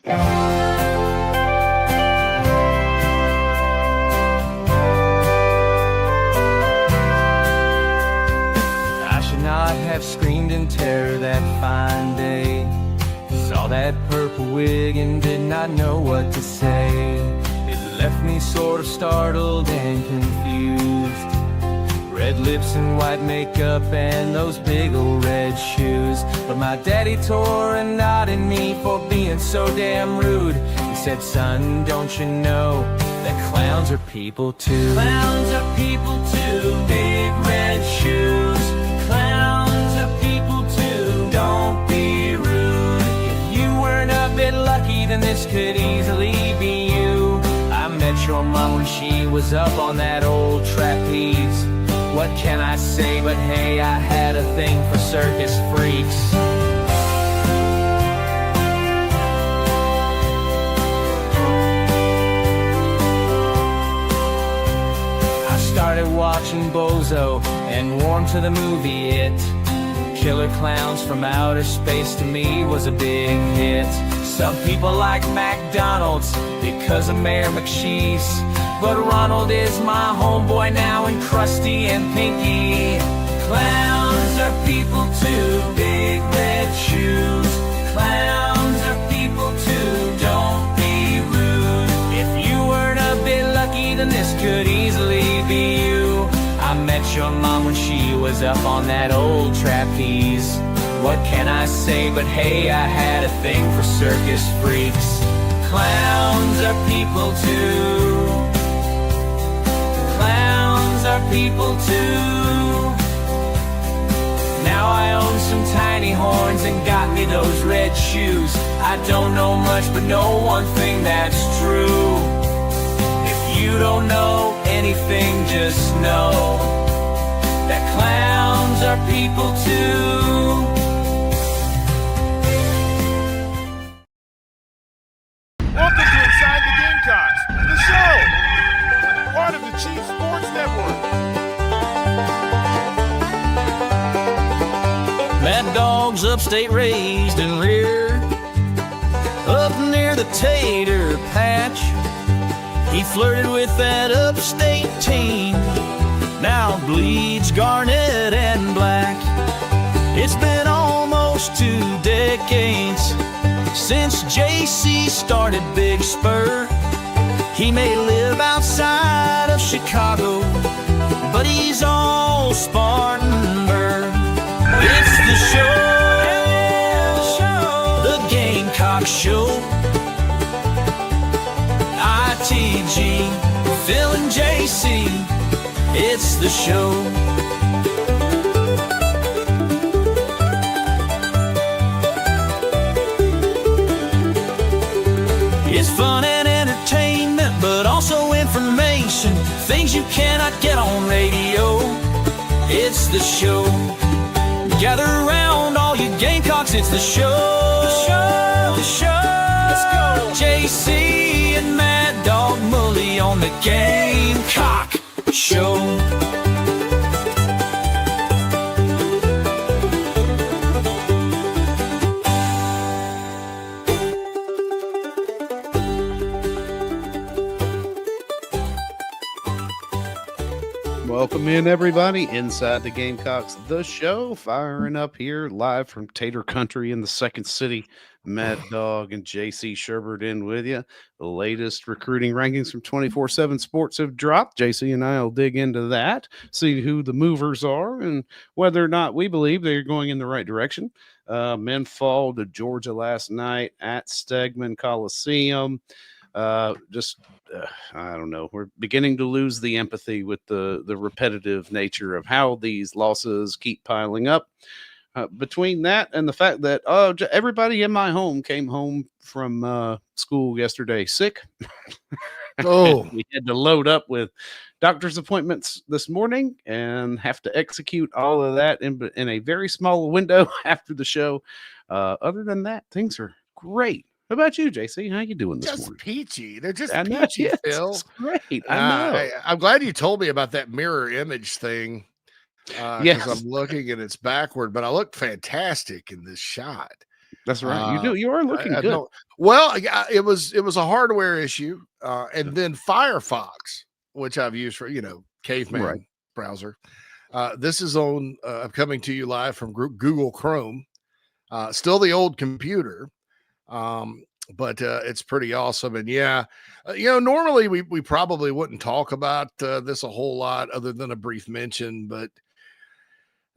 I should not have screamed in terror that fine day. Saw that purple wig and did not know what to say. It left me sort of startled and confused. Red lips and white makeup and those big old red shoes. But my daddy tore a knot in me for being so damn rude. He said, son, don't you know that clowns are people too? Clowns are people too. Big red shoes. Clowns are people too. Don't be rude. If you weren't a bit lucky, then this could easily be you. I met your mom when she was up on that old trapeze. What can I say, but hey, I had a thing for circus freaks. I started watching Bozo and warmed to the movie It. Killer Clowns from Outer Space to me was a big hit. Some people like McDonald's because of Mayor McCheese, but Ronald is my homeboy now, and Krusty and Pinky. Clowns are people too. Big red shoes. Clowns are people too. Don't be rude. If you weren't a bit lucky, then this could easily be you. I met your mom when she was up on that old trapeze. What can I say, but hey, I had a thing for circus freaks. Clowns are people too. Clowns are people too. Now I own some tiny horns and got me those red shoes. I don't know much, but know one thing that's true. If you don't know anything, just know that clowns are people too. Welcome to Inside the Gamecocks, the show, part of the Chief Sports Network. Mad Dog's upstate raised and reared up near the tater patch. He flirted with that upstate team, now bleeds garnet and black. It's been almost 2 decades since JC started Big Spur. He may live outside of Chicago, but he's all Spartanburg. It's the show, the Gamecock Show. ITG, Phil and JC, it's the show. It's fun and entertainment, but also information, things you cannot get on radio. It's the show. Gather around, all you Gamecocks, it's the show. The show. Let's go. JC and Mad Dog Mully on the Gamecock Show. Welcome in, everybody, inside the Gamecocks, the show, firing up here live from Tater Country in the Second City. Mad Dog and JC Shurburtt in with you. The latest recruiting rankings from 24/7 Sports have dropped. JC and I will dig into that, see who the movers are, and whether or not we believe they're going in the right direction. Men fall to Georgia last night at Stegman Coliseum. I don't know. We're beginning to lose the empathy with the repetitive nature of how these losses keep piling up. Between that and the fact that everybody in my home came home from school yesterday sick. Oh, we had to load up with doctor's appointments this morning and have to execute all of that in a very small window after the show. Other than that, things are great. How about you, JC? How you doing this morning? Peachy. They're just I know, peachy, yes, Phil. it's great. I know. I'm glad you told me about that mirror image thing. Yes. I'm looking and it's backward, but I look fantastic in this shot. That's right. You are looking I good. don't. Well, it was a hardware issue, and then Firefox, which I've used for caveman Right. browser. This is on. I'm coming to you live from Google Chrome. Still the old computer, but it's pretty awesome. And normally we probably wouldn't talk about this a whole lot, other than a brief mention, but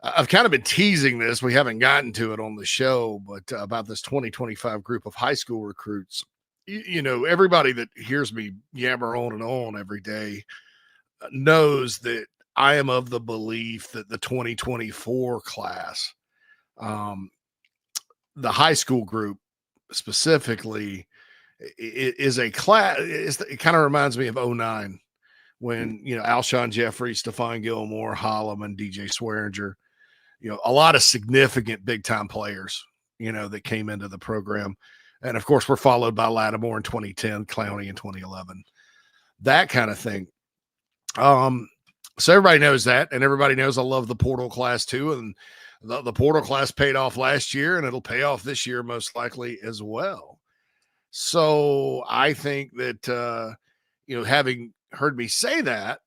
I've kind of been teasing this. We haven't gotten to it on the show, but about this 2025 group of high school recruits. Everybody that hears me yammer on and on every day knows that I am of the belief that the 2024 class, the high school group specifically, is a class. It kind of reminds me of 09 when, Alshon Jeffrey, Stephon Gilmore, Holloman, DJ Swearinger, a lot of significant big time players, that came into the program. And of course, we're followed by Lattimore in 2010, Clowney in 2011, that kind of thing. So everybody knows that, and everybody knows I love the portal class too. And the portal class paid off last year, and it'll pay off this year most likely as well. So I think that, having heard me say that,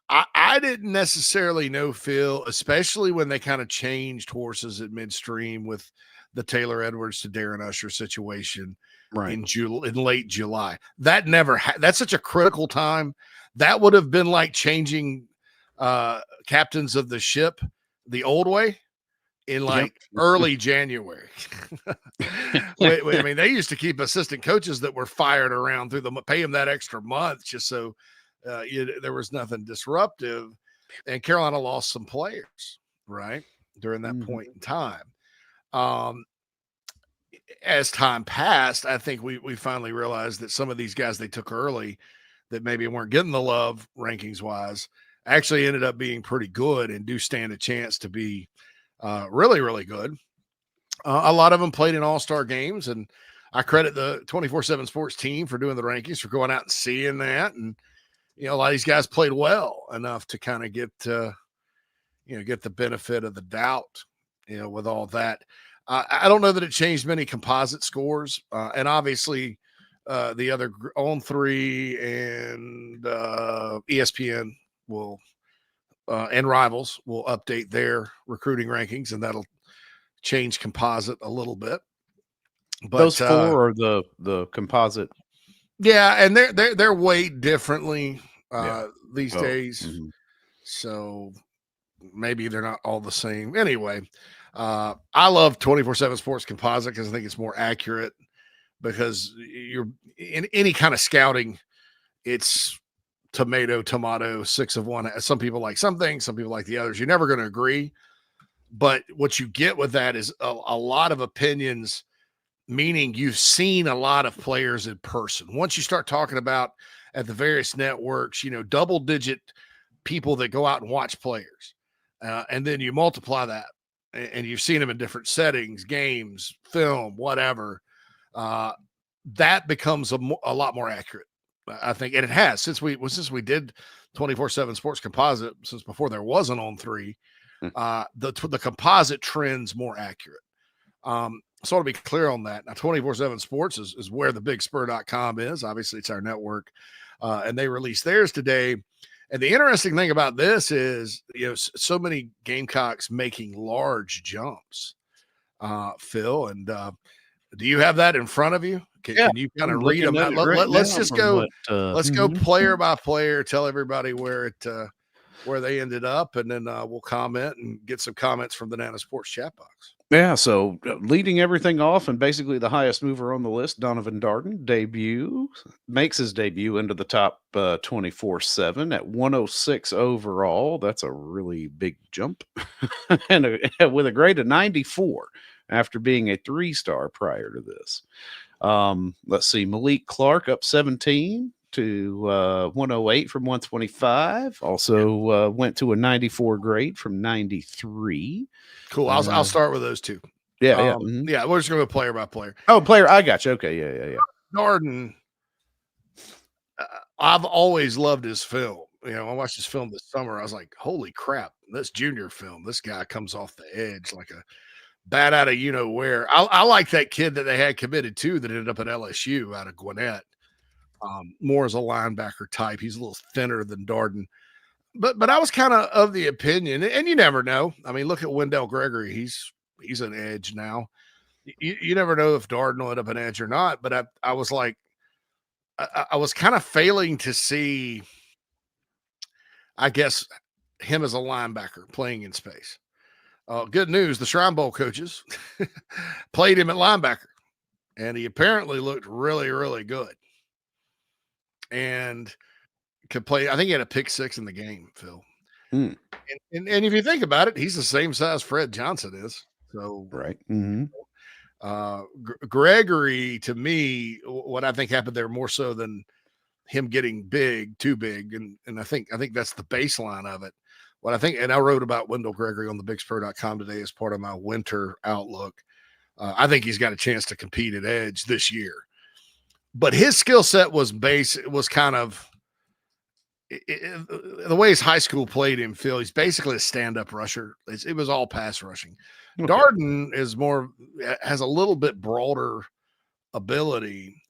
I didn't necessarily know, Phil, especially when they kind of changed horses at midstream with the Taylor Edwards to Darren Usher situation in late July. That never that's such a critical time. That would have been like changing captains of the ship the old way in early January. I mean, they used to keep assistant coaches that were fired around through pay them that extra month just so there was nothing disruptive. And Carolina lost some players, right, during that point in time. As time passed, I think we finally realized that some of these guys they took early that maybe weren't getting the love rankings wise actually ended up being pretty good and do stand a chance to be really, really good. A lot of them played in all-star games, and I credit the 24/7 Sports team for doing the rankings, for going out and seeing that. And, a lot of these guys played well enough to kind of get the benefit of the doubt, with all that. I don't know that it changed many composite scores. And obviously the other On3 and ESPN will and Rivals will update their recruiting rankings, and that'll change composite a little bit. But those four are the composite. Yeah, and they're weighed differently these days. So maybe they're not all the same. Anyway, I love 24/7 Sports Composite because I think it's more accurate, because you're in any kind of scouting, it's tomato, 6 of one. Some people like some things, some people like the others. You're never going to agree. But what you get with that is a lot of opinions, meaning you've seen a lot of players in person. Once you start talking about at the various networks, double-digit people that go out and watch players, and then you multiply that, and you've seen them in different settings, games, film, whatever, that becomes a lot more accurate, I think. And it has since we did 24/7 Sports Composite, since before there was an On3. The composite trend's more accurate. So to be clear on that, now 24/7 Sports is where the bigspur.com is. Obviously, it's our network, and they released theirs today. And the interesting thing about this is, so many Gamecocks making large jumps, Phil. And do you have that in front of you? Can you kind of read them out? Let's just go. Let's go player by player. Tell everybody where they ended up, and then we'll comment and get some comments from the Nana Sports chat box. Yeah, so leading everything off, and basically the highest mover on the list, Donovan Darden, makes his debut into the top 24/7 at 106 overall. That's a really big jump, and with a grade of 94 after being a 3-star prior to this. Let's see, Malik Clark up 17 to 108 from 125. Also went to a 94 grade from 93. Cool. I'll start with those two. Yeah. Yeah. We're just going to go player by player. Oh, player. I got you. Okay. Yeah. Darden, I've always loved his film. I watched his film this summer. I was like, holy crap, this junior film, this guy comes off the edge like a bat out of where. I like that kid that they had committed to that ended up at LSU out of Gwinnett. More as a linebacker type. He's a little thinner than Darden. But I was kind of the opinion, and you never know. I mean, look at Wendell Gregory. He's an edge now. You never know if Darden will end up an edge or not. But I was like, I was kind of failing to see, I guess, him as a linebacker playing in space. Good news, the Shrine Bowl coaches played him at linebacker, and he apparently looked really, really good. And could play. I think he had a pick 6 in the game, Phil. And if you think about it, he's the same size Fred Johnson is. So right. Gregory, to me, what I think happened there more so than him getting too big, and I think that's the baseline of it. What I think, and I wrote about Wendell Gregory on thebigspro.com today as part of my winter outlook. I think he's got a chance to compete at edge this year, but his skill set was kind of the way his high school played him. Phil, he's basically a stand-up rusher. It was all pass rushing. Okay. Darden has a little bit broader ability.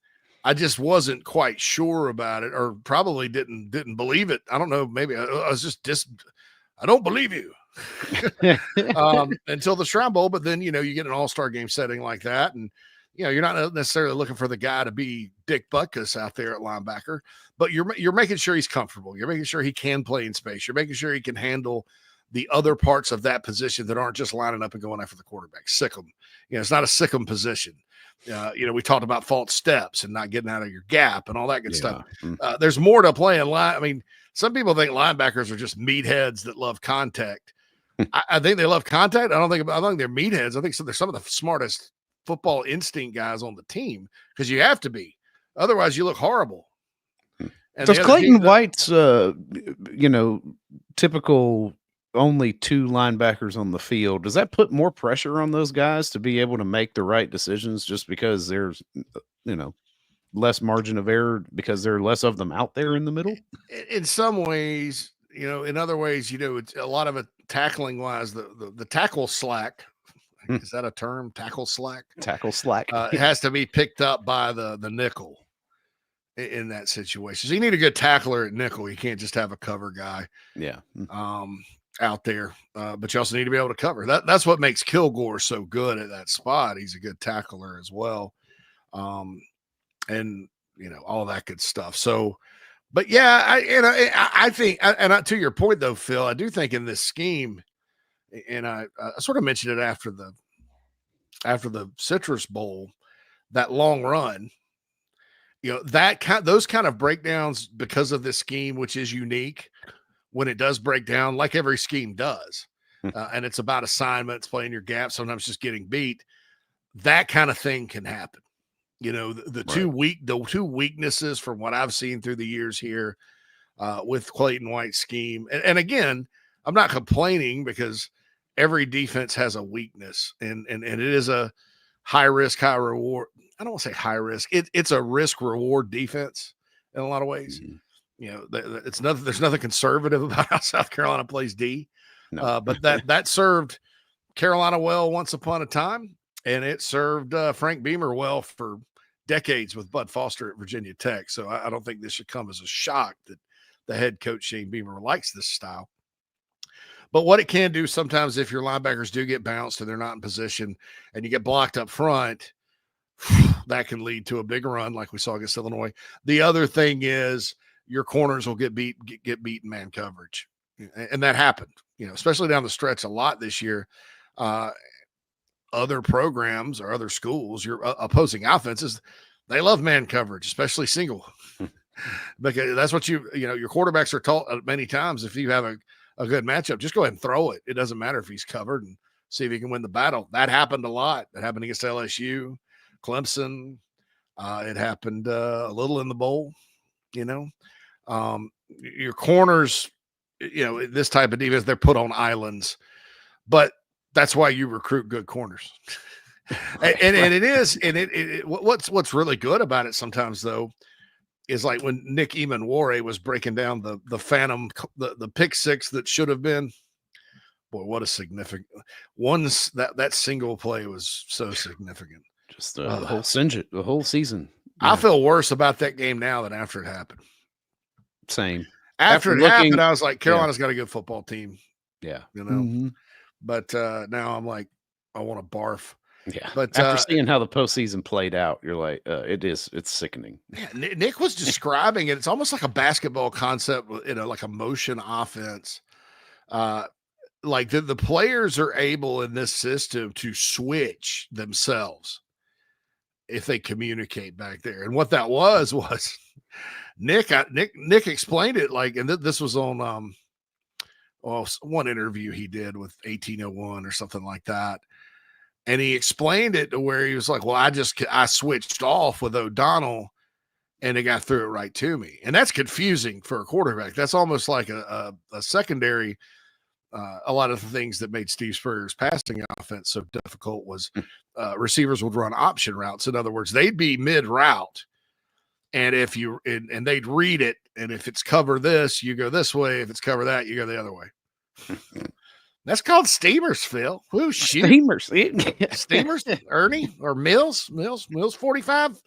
I just wasn't quite sure about it, or probably didn't believe it. I don't know. Maybe I was just I don't believe you until the Shrine Bowl. But then, you get an all-star game setting like that. And, you're not necessarily looking for the guy to be Dick Butkus out there at linebacker, but you're making sure he's comfortable. You're making sure he can play in space. You're making sure he can handle the other parts of that position that aren't just lining up and going after the quarterback. Sick 'em. It's not a sick 'em position. We talked about false steps and not getting out of your gap and all that good stuff. There's more to playing line. I mean, some people think linebackers are just meatheads that love contact. I think they love contact. I don't think they're meatheads. I think they're some of the smartest football instinct guys on the team, because you have to be. Otherwise, you look horrible. And does Clayton White's, typical only 2 linebackers on the field, does that put more pressure on those guys to be able to make the right decisions just because there's, less margin of error because there are less of them out there in the middle? In some ways, in other ways, it's a lot of it tackling wise, the tackle slack. Is that a term? Tackle slack? Tackle slack. It has to be picked up by the nickel in that situation. So you need a good tackler at nickel. You can't just have a cover guy. Yeah. Out there. But you also need to be able to cover. That's what makes Kilgore so good at that spot. He's a good tackler as well. And all that good stuff. So, but yeah, I think, and to your point though, Phil, I do think in this scheme, and I sort of mentioned it after the Citrus Bowl, that long run, those kind of breakdowns because of this scheme, which is unique when it does break down, like every scheme does, and it's about assignments, playing your gap, sometimes just getting beat. That kind of thing can happen. The two weaknesses from what I've seen through the years here with Clayton White's scheme, and again, I'm not complaining because every defense has a weakness, and it is a high risk, high reward. I don't want to say high risk. It's a risk reward defense in a lot of ways. It's nothing. There's nothing conservative about how South Carolina plays D, but that served Carolina well once upon a time, and it served Frank Beamer well for decades with Bud Foster at Virginia Tech. So I don't think this should come as a shock that the head coach Shane Beamer likes this style. But what it can do sometimes, if your linebackers do get bounced and they're not in position and you get blocked up front, that can lead to a big run like we saw against Illinois. The other thing is your corners will get beat in man coverage. And that happened, especially down the stretch a lot this year. Other programs or other schools, your opposing offenses, they love man coverage, especially single. Because that's what your quarterbacks are taught many times. If you have a good matchup, just go ahead and throw it. It doesn't matter if he's covered, and see if he can win the battle. That happened a lot. That happened against LSU, Clemson. It happened a little in the bowl, your corners, this type of defense, they're put on islands, but that's why you recruit good corners. And it is, and what's really good about it sometimes though, is like when Nick Eamon-Warre was breaking down the phantom, the pick six that should have been, boy, what a significant that single play was so significant. Just the whole season. I feel worse about that game now than after it happened. Same. After it happened, I was like, Carolina's got a good football team. Yeah. You know, but now I'm like, I want to barf. Yeah. But after seeing how the postseason played out, you're like, it's sickening. Yeah, Nick was describing it. It's almost like a basketball concept, like a motion offense. Like the players are able in this system to switch themselves if they communicate back there. And what that was Nick explained it like, and this was on one interview he did with 1801 or something like that. And he explained it to where he was like, well, I switched off with O'Donnell and the guy threw it right to me. And that's confusing for a quarterback. That's almost like a secondary. A lot of the things that made Steve Spurrier's passing offense so difficult was receivers would run option routes. In other words, they'd be mid route. And and they'd read it. And if it's cover this, you go this way. If it's cover that, you go the other way. That's called steamers, Phil. Woo, shoot. Steamers, Ernie or Mills 45.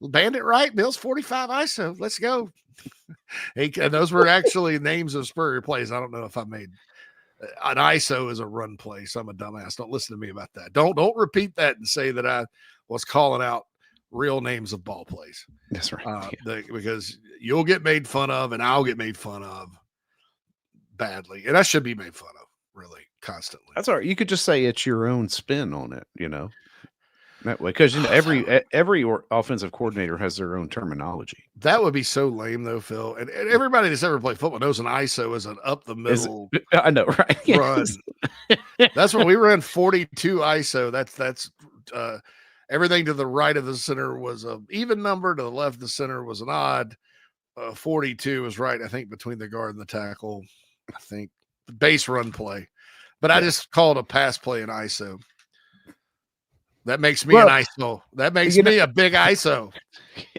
Bandit right, Mills 45 ISO. Let's go. And those were actually names of Spurrier plays. I don't know if I made an ISO is a run play. So I'm a dumbass. Don't listen to me about that. Don't repeat that and say that I was calling out real names of ball plays. That's right. Because you'll get made fun of and I'll get made fun of badly. And I should be made fun of really constantly. That's all right. You could just say it's your own spin on it, that way. Because every offensive coordinator has their own terminology. That would be so lame though, Phil. And everybody that's ever played football knows an ISO is an up the middle I know, right? Run. That's what we ran 42 ISO. That's everything to the right of the center was an even number, to the left of the center was an odd. 42 was right, I think, between the guard and the tackle. I think the base run play. But I just called a pass play an ISO. That makes me an ISO. That makes me a big ISO.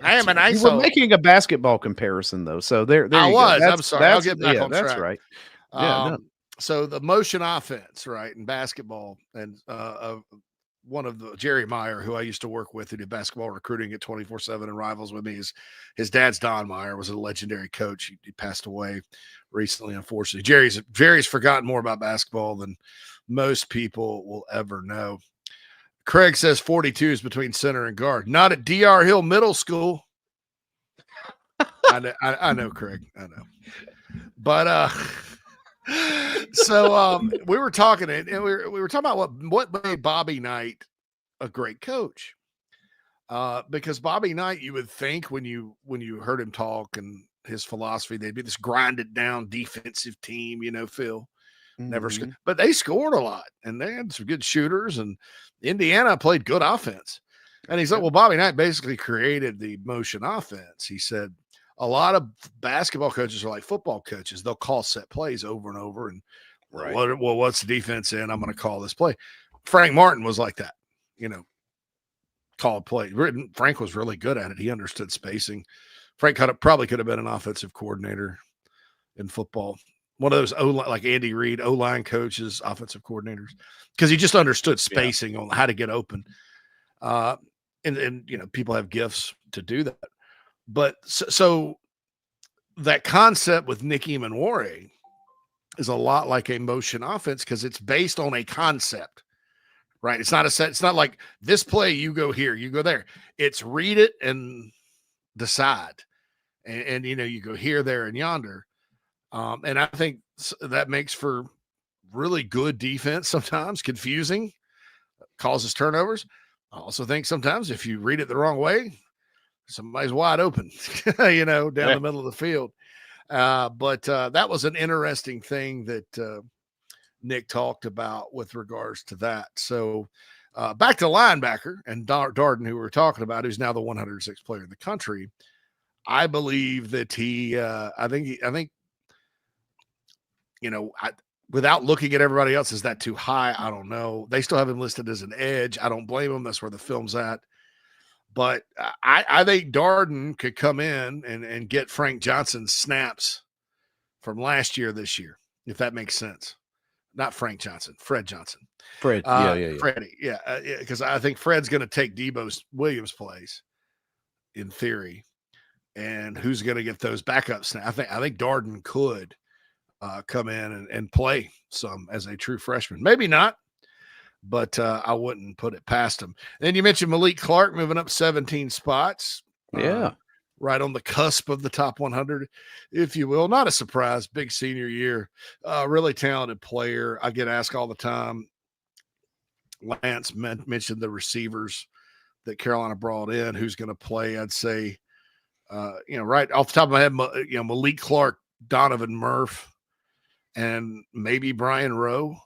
I am an ISO. You were making a basketball comparison, though. So there I was. I'm sorry. I'll get back on track. That's right. So the motion offense, right, in basketball, and one of the Jerry Meyer, who I used to work with, who did basketball recruiting at 24/7 and Rivals with me, his dad's Don Meyer was a legendary coach. He passed away recently, unfortunately. Jerry's forgotten more about basketball than most people will ever know. Craig says 42 is between center and guard. Not at DR Hill Middle School. I know, Craig. I know. But so we were talking, and we were talking about what made Bobby Knight a great coach. Because Bobby Knight, you would think when you heard him talk and his philosophy, they'd be this grinded down defensive team, Phil. Never scored, but they scored a lot and they had some good shooters, and Indiana played good offense. And he's like, well, Bobby Knight basically created the motion offense. He said a lot of basketball coaches are like football coaches. They'll call set plays over and over. And what's the defense in? I'm going to call this play. Frank Martin was like that, called play. Frank was really good at it. He understood spacing. Frank probably could have been an offensive coordinator in football. One of those like Andy Reid, O-line coaches, offensive coordinators, because he just understood spacing on how to get open. And people have gifts to do that. But so that concept with Nick Emanware is a lot like a motion offense because it's based on a concept, right? It's not a set. It's not like this play, you go here, you go there. It's read it and decide. And you go here, there, and yonder. And I think that makes for really good defense sometimes, confusing, causes turnovers. I also think sometimes if you read it the wrong way, somebody's wide open, down the middle of the field. But that was an interesting thing that Nick talked about with regards to that. So back to linebacker and Darden, who we were talking about, who's now the 106th player in the country. I believe that I think, without looking at everybody else, is that too high? I don't know. They still have him listed as an edge. I don't blame him. That's where the film's at. But I think Darden could come in and get Frank Johnson's snaps from last year this year, if that makes sense. not Frank Johnson, Fred Johnson. Fred, Freddie, because I think Fred's going to take Debo Williams' place in theory, and who's going to get those backups? I think Darden could come in and play some as a true freshman. Maybe not, but I wouldn't put it past him. Then you mentioned Malik Clark moving up 17 spots. Right on the cusp of the top 100, if you will. Not a surprise. Big senior year. Really talented player. I get asked all the time. Lance mentioned the receivers that Carolina brought in. Who's going to play? I'd say, right off the top of my head, Malik Clark, Donovan Murph, and maybe Brian Rowe.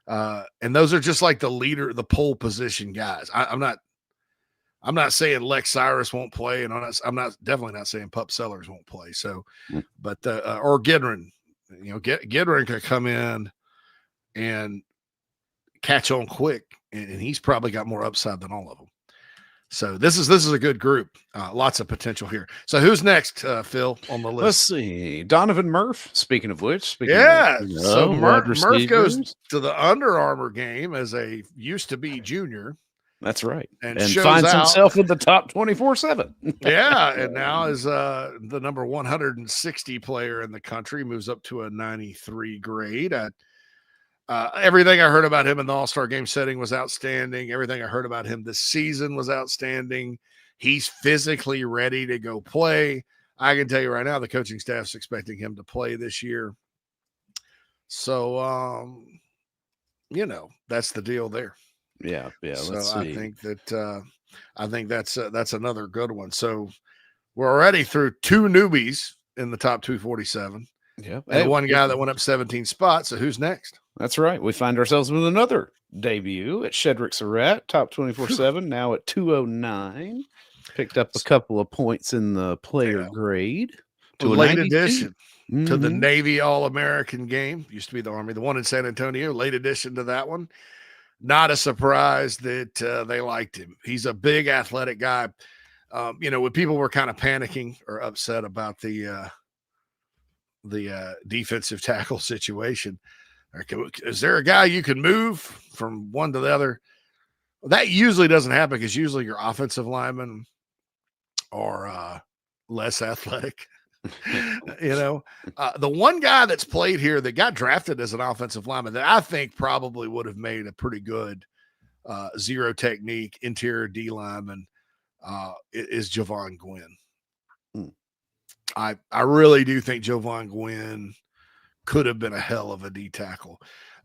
And those are just like the pole position guys. I'm not saying Lex Cyrus won't play, and I'm definitely not saying Pup Sellers won't play. So, but or Gidron, Gidron could come in and catch on quick, and he's probably got more upside than all of them. So this is a good group. Lots of potential here. So who's next, Phil, on the list? Let's see. Donovan Murph, speaking of which. So Murph goes to the Under Armour game as a used-to-be junior. That's right. And finds himself in the top 24/7. And now is the number 160 player in the country, moves up to a 93 grade. Everything I heard about him in the All-Star game setting was outstanding. Everything I heard about him this season was outstanding. He's physically ready to go play. I can tell you right now, the coaching staff's expecting him to play this year. So, that's the deal there. Yeah. So let's see. I think that's another good one. So we're already through two newbies in the top 247. Yeah. And one guy that went up 17 spots. So who's next? That's right. We find ourselves with another debut at Shedrick Surratt, top 24/7, now at 209. Picked up a couple of points in the player grade. To a late addition to the Navy All-American game. Used to be the Army. The one in San Antonio, late addition to that one. Not a surprise that they liked him. He's a big athletic guy. When people were kind of panicking or upset about the defensive tackle situation, is there a guy you can move from one to the other? Well, that usually doesn't happen because usually your offensive linemen are less athletic. The one guy that's played here that got drafted as an offensive lineman that I think probably would have made a pretty good zero technique interior D lineman is Javon Gwynn. I really do think Javon Gwynn could have been a hell of a D tackle.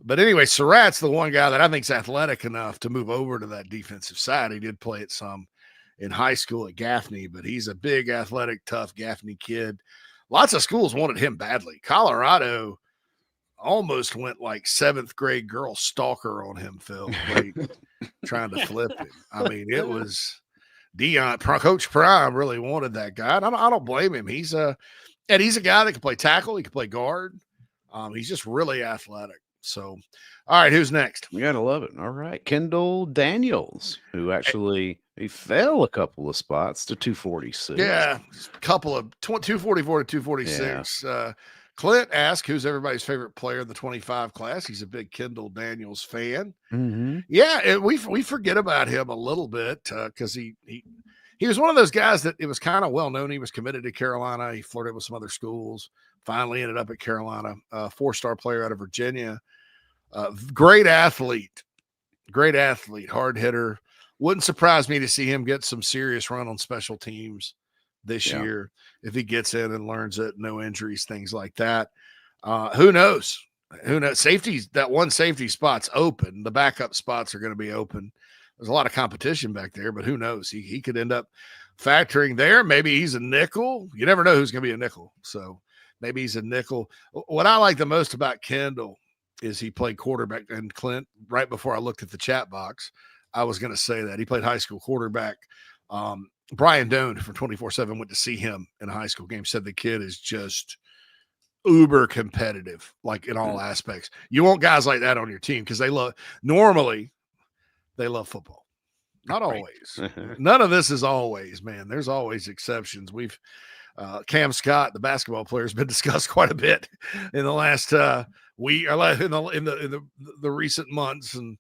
But anyway, Surratt's the one guy that I think is athletic enough to move over to that defensive side. He did play it some in high school at Gaffney, but he's a big, athletic, tough Gaffney kid. Lots of schools wanted him badly. Colorado almost went like 7th grade girl stalker on him, Phil, trying to flip him. I mean, it was Coach Prime really wanted that guy. And I don't blame him. He's a guy that can play tackle. He can play guard. He's just really athletic. So, all right, who's next? We gotta love it. All right, Kendall Daniels, who actually he fell a couple of spots to 246. Yeah, a couple of 244 to 246. Yeah. Clint asked, "Who's everybody's favorite player in the 25 class?" He's a big Kendall Daniels fan. Mm-hmm. Yeah, we forget about him a little bit because he was one of those guys that it was kind of well known he was committed to Carolina. He flirted with some other schools. Finally ended up at Carolina. 4-star player out of Virginia. Great athlete, hard hitter. Wouldn't surprise me to see him get some serious run on special teams this year if he gets in and learns it. No injuries, things like that. Who knows? Safeties, that one safety spot's open. The backup spots are going to be open. There's a lot of competition back there, but who knows? He could end up factoring there. Maybe he's a nickel. You never know who's going to be a nickel. So maybe he's a nickel. What I like the most about Kendall is he played quarterback. And Clint, right before I looked at the chat box, I was going to say that he played high school quarterback. Brian Doan from 24/7 went to see him in a high school game, said the kid is just uber competitive, like in all aspects. You want guys like that on your team because normally they love football. Not always. None of this is always, man. There's always exceptions. We've Cam Scott, the basketball player, has been discussed quite a bit in the last week, or in the recent months, and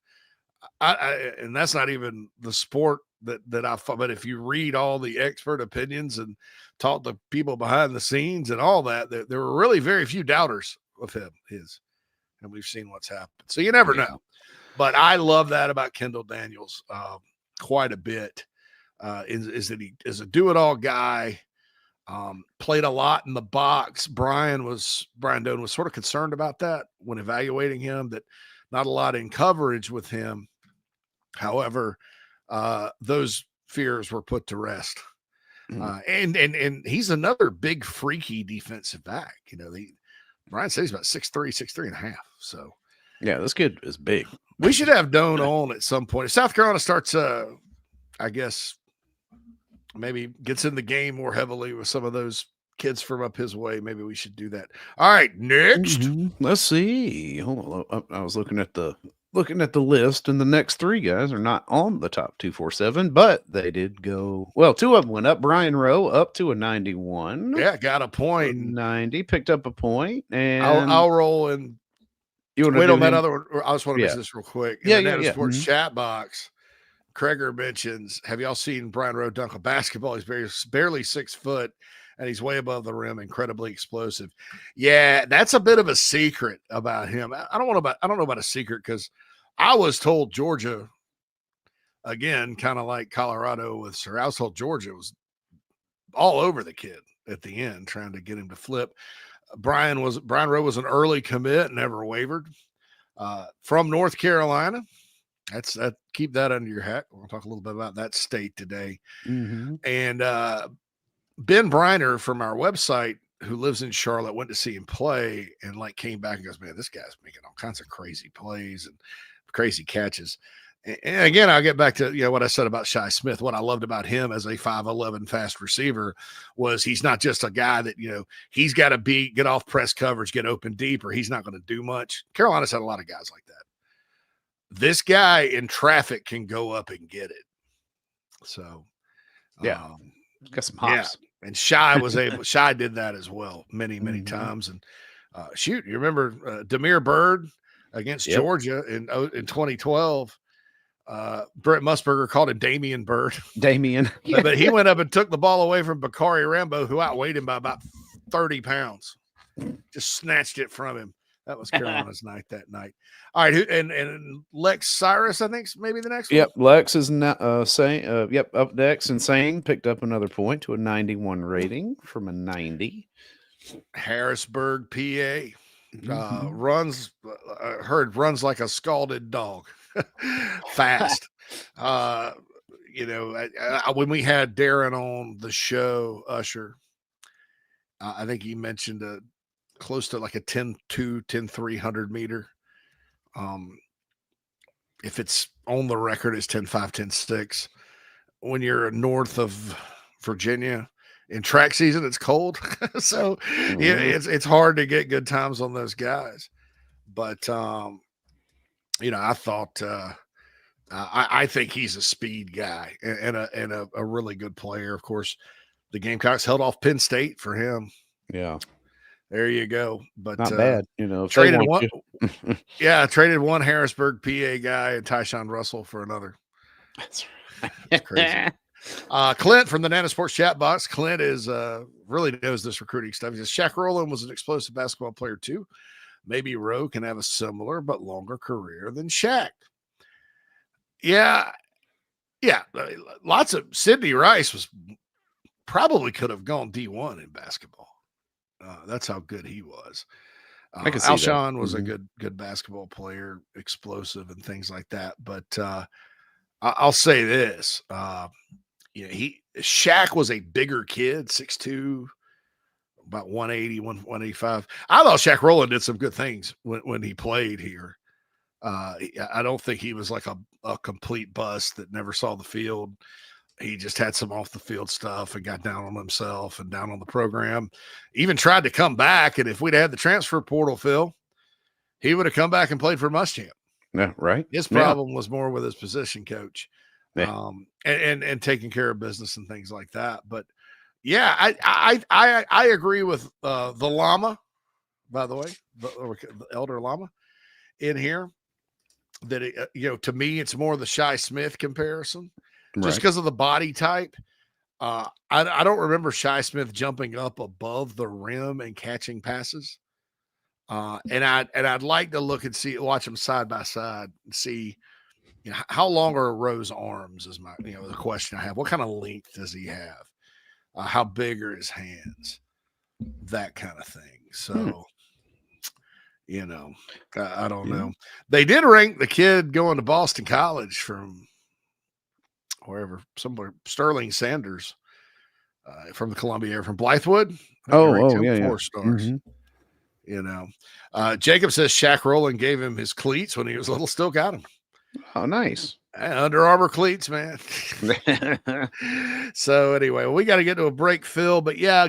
and that's not even the sport that I thought. But if you read all the expert opinions and talk to people behind the scenes and all that, there were really very few doubters of his, and we've seen what's happened. So you never know. But I love that about Kendall Daniels quite a bit. Is that he is a do-it-all guy. Played a lot in the box. Brian Doan was sort of concerned about that when evaluating him, that not a lot in coverage with him. However, those fears were put to rest. And he's another big freaky defensive back. You know, Brian says he's about 6'3" and a half. So yeah, this kid is big. We should have Doan on at some point. If South Carolina starts, I guess, maybe gets in the game more heavily with some of those kids from up his way, maybe we should do that. All right, next. Let's see. Hold on. I was looking at the list, and the next three guys are not on the top 247, but they did go well. Two of them went up. Brian Rowe up to a 91. Yeah, got a point. 90, picked up a point, and I'll roll and you want wait to on that other one. I just want to mention this real quick. In the Sports chat box, Kreger mentions, have y'all seen Brian Rowe dunk a basketball? He's barely 6 foot, and he's way above the rim, incredibly explosive. Yeah, that's a bit of a secret about him. I don't know about a secret, because I was told Georgia, again, kind of like Colorado with Sir, I was told Georgia was all over the kid at the end, trying to get him to flip. Brian Rowe was an early commit, never wavered. From North Carolina. Keep that under your hat. We'll talk a little bit about that state today. And Ben Briner from our website, who lives in Charlotte, went to see him play and came back and goes, man, this guy's making all kinds of crazy plays and crazy catches. And again, I'll get back to what I said about Shi Smith. What I loved about him as a 5'11" fast receiver was he's not just a guy that, he's got to get off press coverage, get open deep, or he's not going to do much. Carolina's had a lot of guys like that. This guy in traffic can go up and get it. So, got some hops. Yeah. And Shi did that as well many, many times. And you remember Demir Bird against Georgia in 2012. Brett Musburger called him Damian Bird. But he went up and took the ball away from Bakari Rambo, who outweighed him by about 30 pounds. Just snatched it from him. That was Carolina's night that night. All right, and Lex Cyrus, I think, maybe the next one. Yep, Lex is up next. Insane picked up another point to a 91 rating from a 90. Harrisburg, PA, runs like a scalded dog, fast. When we had Darren on the show, Usher, I think he mentioned close to like a 10-2, 10-3 100-meter. If it's on the record, it's 10-5, 10-6. When you're north of Virginia in track season, it's cold. So it's hard to get good times on those guys. But, I thought, I think he's a speed guy and a really good player. Of course, the Gamecocks held off Penn State for him. Yeah. There you go. But not bad, traded one. Traded one Harrisburg, PA guy, and Tyshawn Russell for another. That's crazy. Clint from the Nana Sports chat box. Clint is really knows this recruiting stuff. He says Shaq Rowland was an explosive basketball player too. Maybe Rowe can have a similar but longer career than Shaq. Yeah. Lots of Sidney Rice probably could have gone D1 in basketball. That's how good he was. Alshon was a good basketball player, explosive and things like that. But I'll say this: Shaq was a bigger kid, 6'2", about 180, 185. I thought Shaq Rowland did some good things when he played here. I don't think he was like a complete bust that never saw the field. He just had some off the field stuff and got down on himself and down on the program. Even tried to come back. And if we'd had the transfer portal, Phil, he would have come back and played for Muschamp. Yeah, right. His problem was more with his position coach. and taking care of business and things like that. But yeah, I agree with the llama, by the way, the elder llama in here. That to me, it's more the Shi Smith comparison, just because of the body type. I don't remember Shi Smith jumping up above the rim and catching passes. And I'd like to watch them side by side and see, how long are Rowe's arms is my, the question I have. What kind of length does he have? How big are his hands? That kind of thing. So, I don't know. They did rank the kid going to Boston College from somewhere, Sterling Sanders, from the Columbia area, from Blythewood. 4 stars. Jacob says Shaq Rowland gave him his cleats when he was little, still got them. Oh, nice. Under Armour cleats, man. So anyway, we got to get to a break, Phil. But yeah,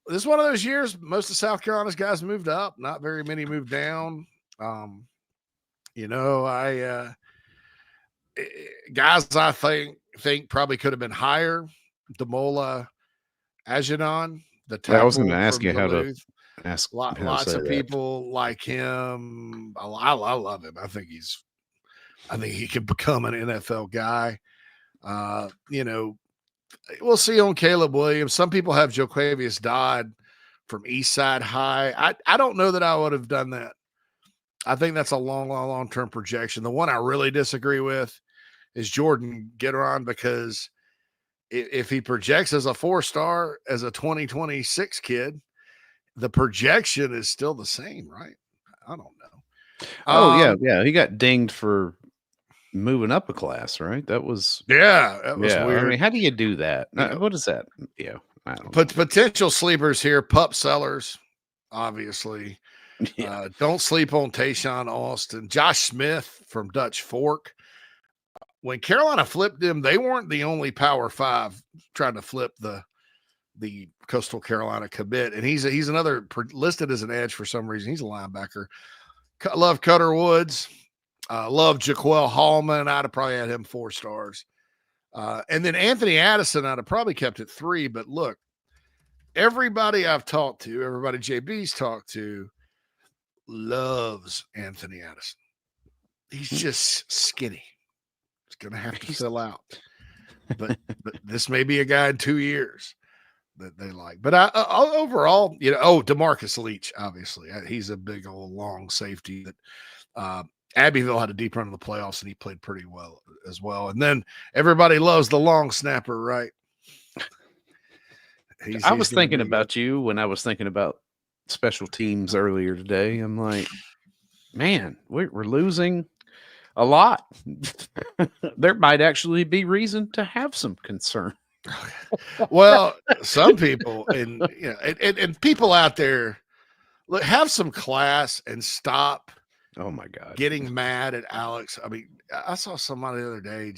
this is one of those years. Most of South Carolina's guys moved up. Not very many moved down. Guys I think probably could have been higher. Demola Ajanon, the tackle. I was going to ask you how to ask. Lots of people like him. I love him. I think he could become an NFL guy. We'll see on Caleb Williams. Some people have Joquavius Dodd from Eastside High. I don't know that I would have done that. I think that's a long-term projection. The one I really disagree with is Jordan Gitteron, because if he projects as a 4-star as a 2026 kid, the projection is still the same, right? I don't know. Oh, yeah. He got dinged for moving up a class, right? That was weird. I mean, how do you do that? What is that? Yeah, I don't know. Potential sleepers here. Pup Sellers, obviously. Yeah. Don't sleep on Tayshawn Austin. Josh Smith from Dutch Fork. When Carolina flipped him, they weren't the only Power 5 trying to flip the Coastal Carolina commit, and he's another listed as an edge for some reason. He's a linebacker. Love Cutter Woods. Love Jaquel Hallman. I'd have probably had him 4 stars. And then Anthony Addison, I'd have probably kept it 3. But look, everybody I've talked to, everybody JB's talked to, loves Anthony Addison. He's just skinny. He's going to have to fill out. But this may be a guy in 2 years that they like. But overall, DeMarcus Leach, obviously. He's a big old long safety that Abbeville had a deep run in the playoffs, and he played pretty well as well. And then everybody loves the long snapper, right? I was thinking about you when I was thinking about special teams earlier today. I'm like, man, we're losing a lot. There might actually be reason to have some concern. Well, some people and people out there, look, have some class and stop. Oh my God, getting mad at Alex. I mean, I saw somebody the other day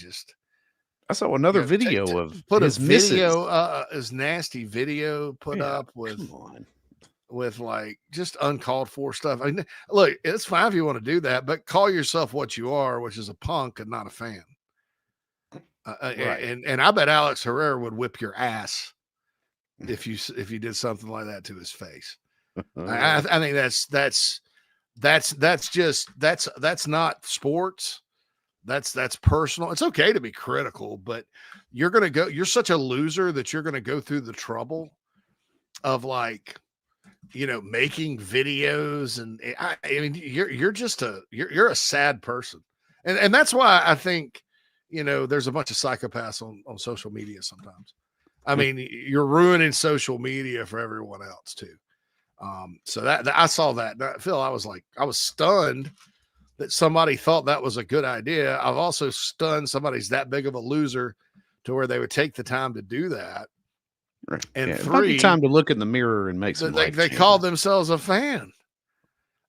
I saw another video of put his his nasty video put up with like just uncalled for stuff. I mean, look, it's fine if you want to do that, but call yourself what you are, which is a punk and not a fan. Right. And I bet Alex Herrera would whip your ass if you did something like that to his face. I think that's not sports. That's personal. It's okay to be critical, but you're such a loser that you're going to go through the trouble of making videos. And I mean, you're a sad person. And that's why I think, there's a bunch of psychopaths on social media sometimes. I mean, you're ruining social media for everyone else too. So that I saw that. Phil, I was stunned that somebody thought that was a good idea. I've also stunned somebody's that big of a loser to where they would take the time to do that. Right. And 3, time to look in the mirror and make some. They call themselves a fan.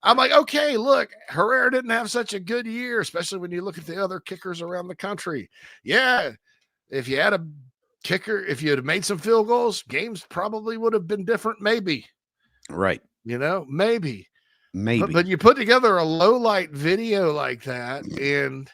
I'm like, okay, look, Herrera didn't have such a good year, especially when you look at the other kickers around the country. Yeah, if you had a kicker, if you had made some field goals, games probably would have been different, maybe. Right. Maybe. But you put together a low light video like that, and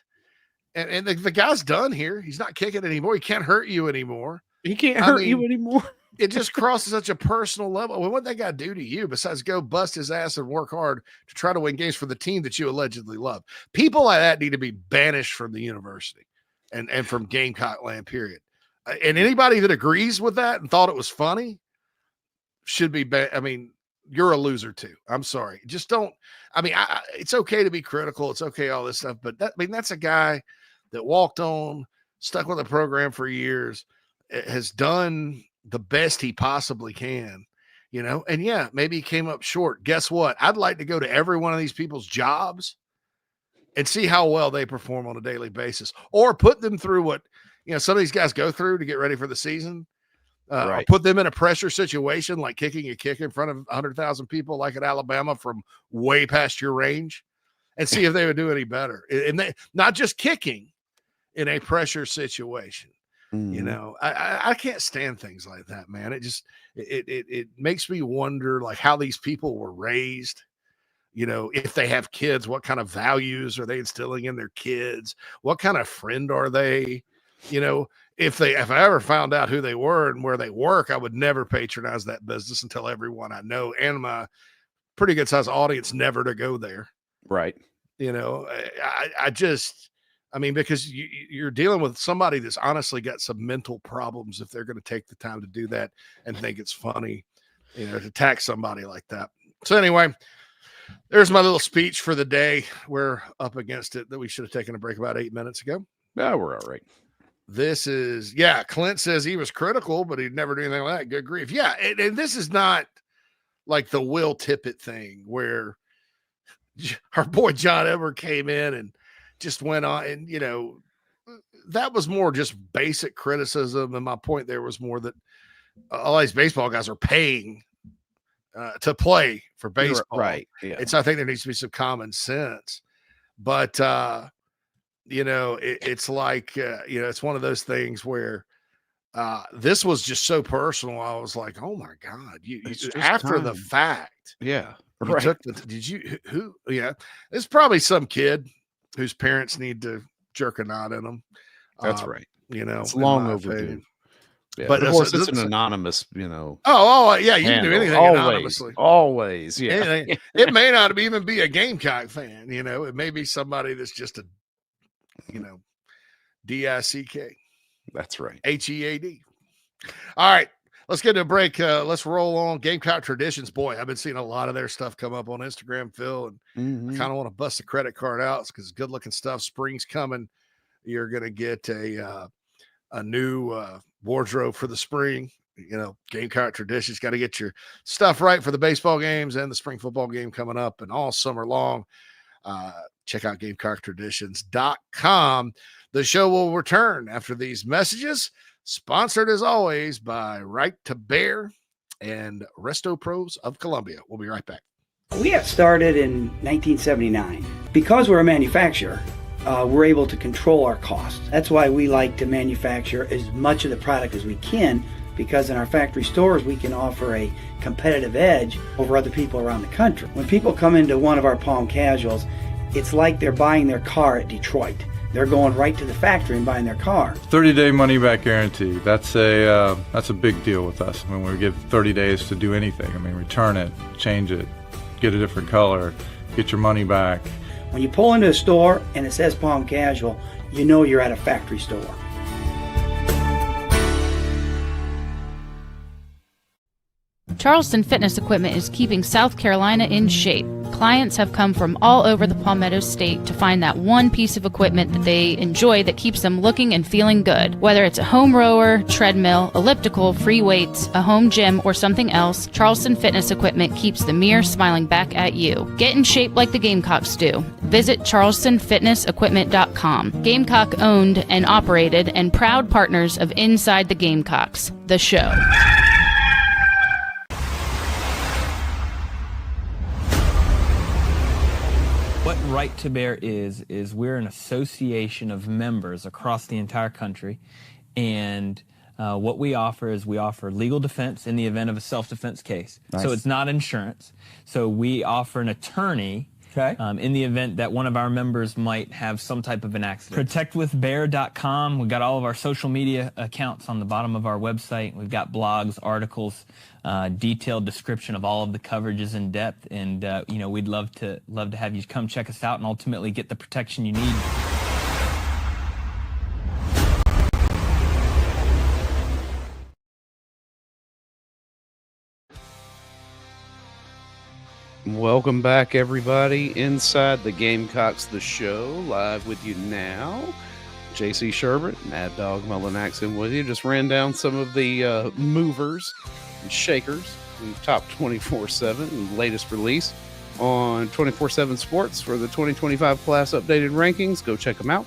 And the guy's done here. He's not kicking anymore. He can't hurt you anymore. He can't hurt you anymore. It just crosses such a personal level. Well, what that guy do to you besides go bust his ass and work hard to try to win games for the team that you allegedly love? People like that need to be banished from the university and from Gamecock land, period. And anybody that agrees with that and thought it was funny should be I mean, you're a loser too. I'm sorry. Just don't. I mean, it's okay to be critical. It's okay, all this stuff. But that's a guy that walked on, stuck with the program for years, has done the best he possibly can, and yeah, maybe he came up short. Guess what? I'd like to go to every one of these people's jobs and see how well they perform on a daily basis, or put them through what, some of these guys go through to get ready for the season. Right. Or put them in a pressure situation, like kicking a kick in front of 100,000 people, like at Alabama, from way past your range, and see if they would do any better. And they, not just kicking in a pressure situation. I can't stand things like that, man. It just, it makes me wonder, like, how these people were raised, if they have kids, what kind of values are they instilling in their kids? What kind of friend are they? If I ever found out who they were and where they work, I would never patronize that business and tell everyone I know and my pretty good sized audience never to go there. Right. I mean, because you're dealing with somebody that's honestly got some mental problems if they're going to take the time to do that and think it's funny, to attack somebody like that. So anyway, there's my little speech for the day. We're up against it that we should have taken a break about 8 minutes ago. Yeah, we're all right. This is, Clint says he was critical, but he'd never do anything like that. Good grief. Yeah, and this is not like the Will Tippett thing where our boy John Edward came in and just went on, and that was more just basic criticism. And my point there was more that all these baseball guys are paying to play for baseball, right? Yeah. I think there needs to be some common sense, but it's like it's one of those things where this was just so personal. I was like, oh my God, you after the fact, yeah, right. It's probably some kid whose parents need to jerk a knot in them. That's right. It's long overdue. Yeah, but of course, it's an anonymous, Oh, yeah. You can do anything anonymously. Always. Yeah. Anything. It may not even be a Gamecock fan. It may be somebody that's just a, DICK. That's right. HEAD. All right. Let's get to a break. Let's roll on Gamecock traditions. Boy, I've been seeing a lot of their stuff come up on Instagram, Phil, and I kind of want to bust the credit card out because good looking stuff. Spring's coming. You're going to get a new wardrobe for the spring. Gamecock traditions. Got to get your stuff right for the baseball games and the spring football game coming up and all summer long. Check out GamecockTraditions.com. The show will return after these messages. Sponsored as always by Right to Bear and Resto Pros of Columbia. We'll be right back. We got started in 1979. Because we're a manufacturer, we're able to control our costs. That's why we like to manufacture as much of the product as we can, because in our factory stores we can offer a competitive edge over other people around the country. When people come into one of our Palm Casuals, it's like they're buying their car at Detroit. They're going right to the factory and buying their car. 30-day money-back guarantee. That's a big deal with us. I mean, we give 30 days to do anything. I mean, return it, change it, get a different color, get your money back. When you pull into a store and it says Palm Casual, you know you're at a factory store. Charleston Fitness Equipment is keeping South Carolina in shape. Clients have come from all over the Palmetto State to find that one piece of equipment that they enjoy that keeps them looking and feeling good. Whether it's a home rower, treadmill, elliptical, free weights, a home gym, or something else, Charleston Fitness Equipment keeps the mirror smiling back at you. Get in shape like the Gamecocks do. Visit charlestonfitnessequipment.com. Gamecock owned and operated and proud partners of Inside the Gamecocks, the show. What Right to Bear is we're an association of members across the entire country, and what we offer is we offer legal defense in the event of a self-defense case. Nice. So it's not insurance. So we offer an attorney Okay. In the event that one of our members might have some type of an accident. ProtectWithBear.com. We've got all of our social media accounts on the bottom of our website. We've got blogs, articles, detailed description of all of the coverages in depth. And, we'd love to have you come check us out and ultimately get the protection you need. Welcome back, everybody, inside the Gamecocks, the show, live with you now. JC Shurburtt, Mad Dog Mullinax in with you. Just ran down some of the movers and shakers in top 24/7, latest release on 24/7 Sports for the 2025 class updated rankings. Go check them out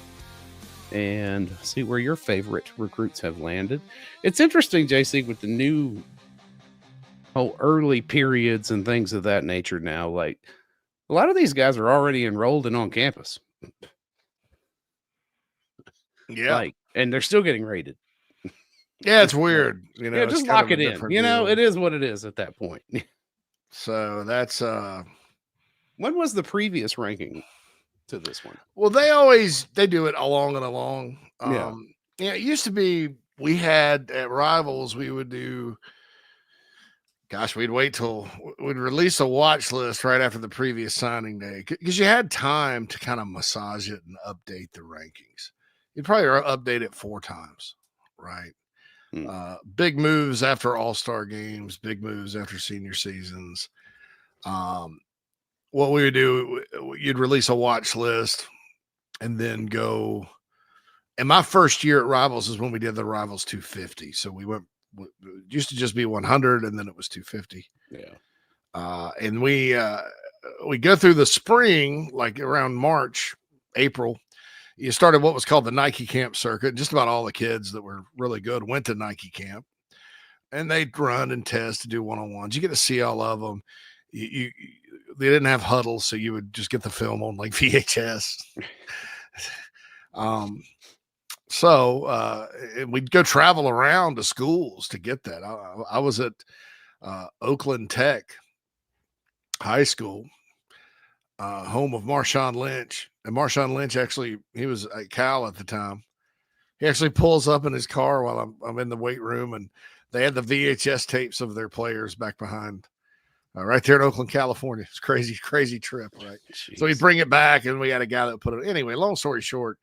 and see where your favorite recruits have landed. It's interesting, JC, with the new early periods and things of that nature now. Like, a lot of these guys are already enrolled and on campus. Yeah. And they're still getting rated. Yeah, it's weird. It's just kind lock of it a in. different deal. It is what it is at that point. So that's when was the previous ranking to this one? Well, they do it along and along. It used to be we had at Rivals, we would do, we'd wait till we'd release a watch list right after the previous signing day because you had time to kind of massage it and update the rankings. You'd probably update it 4 times, right? Big moves after all-star games, big moves after senior seasons. What we would do, you'd release a watch list and then go. And my first year at Rivals is when we did the Rivals 250. So we went, it used to just be 100 and then it was 250. Yeah. And we go through the spring, like around March, April. You started what was called the Nike Camp circuit. Just about all the kids that were really good went to Nike Camp, and they'd run and test to do one-on-ones. You get to see all of them. They didn't have huddles, so you would just get the film on like VHS. So we'd go travel around to schools to get that. I was at Oakland Tech High School, home of Marshawn Lynch. And Marshawn Lynch actually, he was at Cal at the time. He actually pulls up in his car while I'm in the weight room, and they had the VHS tapes of their players back behind right there in Oakland, California. It's crazy, crazy trip, right? Jeez. So we bring it back, and we had a guy that put it. Anyway, long story short,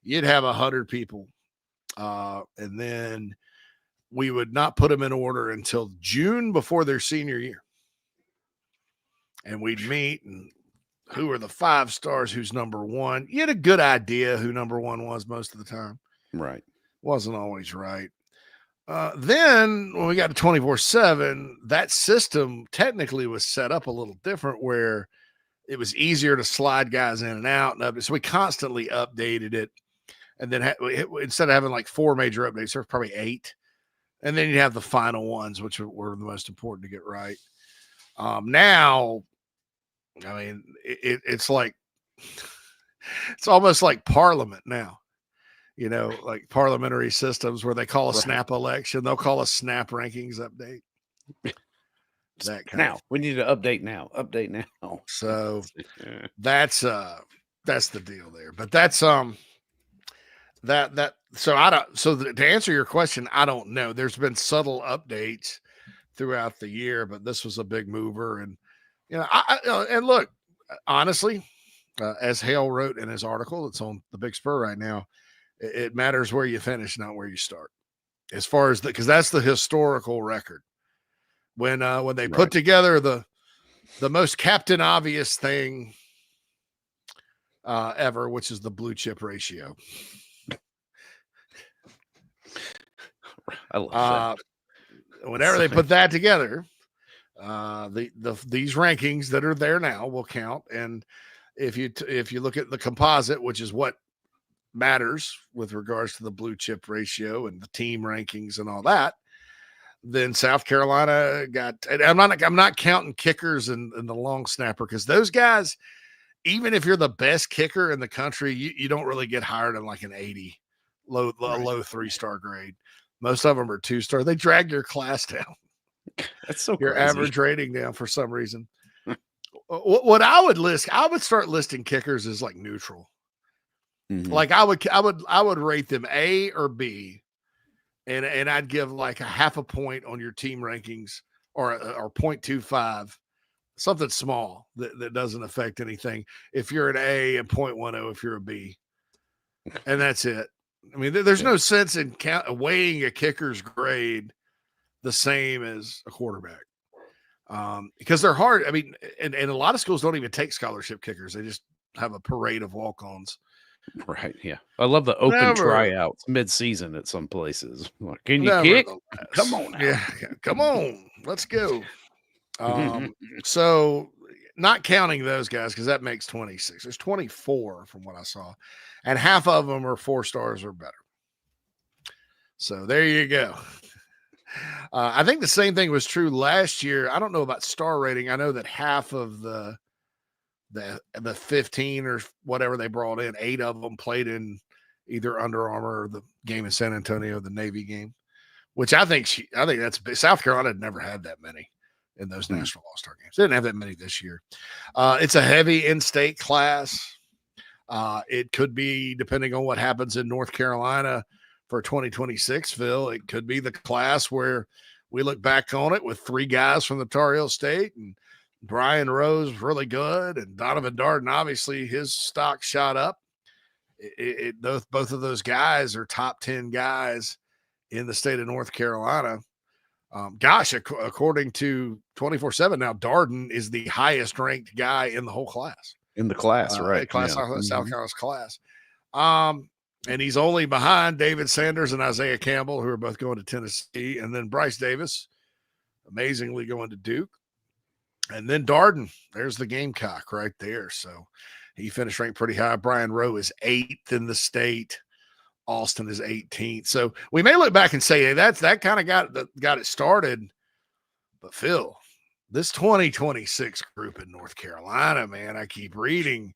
you'd have 100 people, and then we would not put them in order until June before their senior year. And we'd meet and who are the 5 stars, who's number 1. You had a good idea who number 1 was most of the time. Right. Wasn't always right. Then when we got to 24/7, that system technically was set up a little different where it was easier to slide guys in and out. So we constantly updated it. And then instead of having like 4 major updates, there's probably 8. And then you have the final ones, which were the most important to get right. Now, I mean, it's like, it's almost like Parliament now, like parliamentary systems where they call a snap election. They'll call a snap rankings update. That kind now we need to update now. Update now. So that's the deal there. But that's to answer your question, I don't know. There's been subtle updates throughout the year, but this was a big mover. And and look, honestly, as Hale wrote in his article, it's on the Big Spur right now. It matters where you finish, not where you start. As far as because that's the historical record. When they put together the most Captain Obvious thing ever, which is the blue chip ratio. I love that. Whenever they put that together, these rankings that are there now will count. And if you look at the composite, which is what matters with regards to the blue chip ratio and the team rankings and all that, then South Carolina got. And I'm not counting kickers and the long snapper because those guys, even if you're the best kicker in the country, you don't really get hired in like an 80 low 3-star grade. Most of them are 2-star. They drag your class down. That's so your crazy. average rating down for some reason. what I would start listing kickers as like neutral. Like I would rate them A or B, and I'd give like a half a point on your team rankings or 0.25, something small that doesn't affect anything. If you're an A, and 0.10 if you're a B, and that's it. I mean, there's no sense in weighing a kicker's grade the same as a quarterback. Because they're hard. I mean, and a lot of schools don't even take scholarship kickers. They just have a parade of walk-ons. Right. Yeah. I love the open tryouts mid-season at some places. Like, can you kick? Come on. Yeah. Come on. Let's go. So not counting those guys, because that makes 26. There's 24 from what I saw. And half of them are 4 stars or better. So there you go. I think the same thing was true last year. I don't know about star rating. I know that half of the 15 or whatever they brought in, 8 of them played in either Under Armour or the game in San Antonio, the Navy game, which I think that's South Carolina had never had that many in those national all-star games. They didn't have that many this year. It's a heavy in-state class. It could be, depending on what happens in North Carolina for 2026, Phil, it could be the class where we look back on it with 3 guys from the Tar Heel State, and Brian Rose really good, and Donovan Darden, obviously his stock shot up. Both of those guys are top 10 guys in the state of North Carolina. According to 24/7 now, Darden is the highest ranked guy in the whole class. In the class, right? South Carolina's class. And he's only behind David Sanders and Isaiah Campbell, who are both going to Tennessee, and then Bryce Davis, amazingly going to Duke. And then Darden, there's the Gamecock right there. So he finished ranked pretty high. Brian Rowe is 8th in the state. Austin is 18th. So we may look back and say, hey, that kind of got it started. But Phil, this 2026 group in North Carolina, man, I keep reading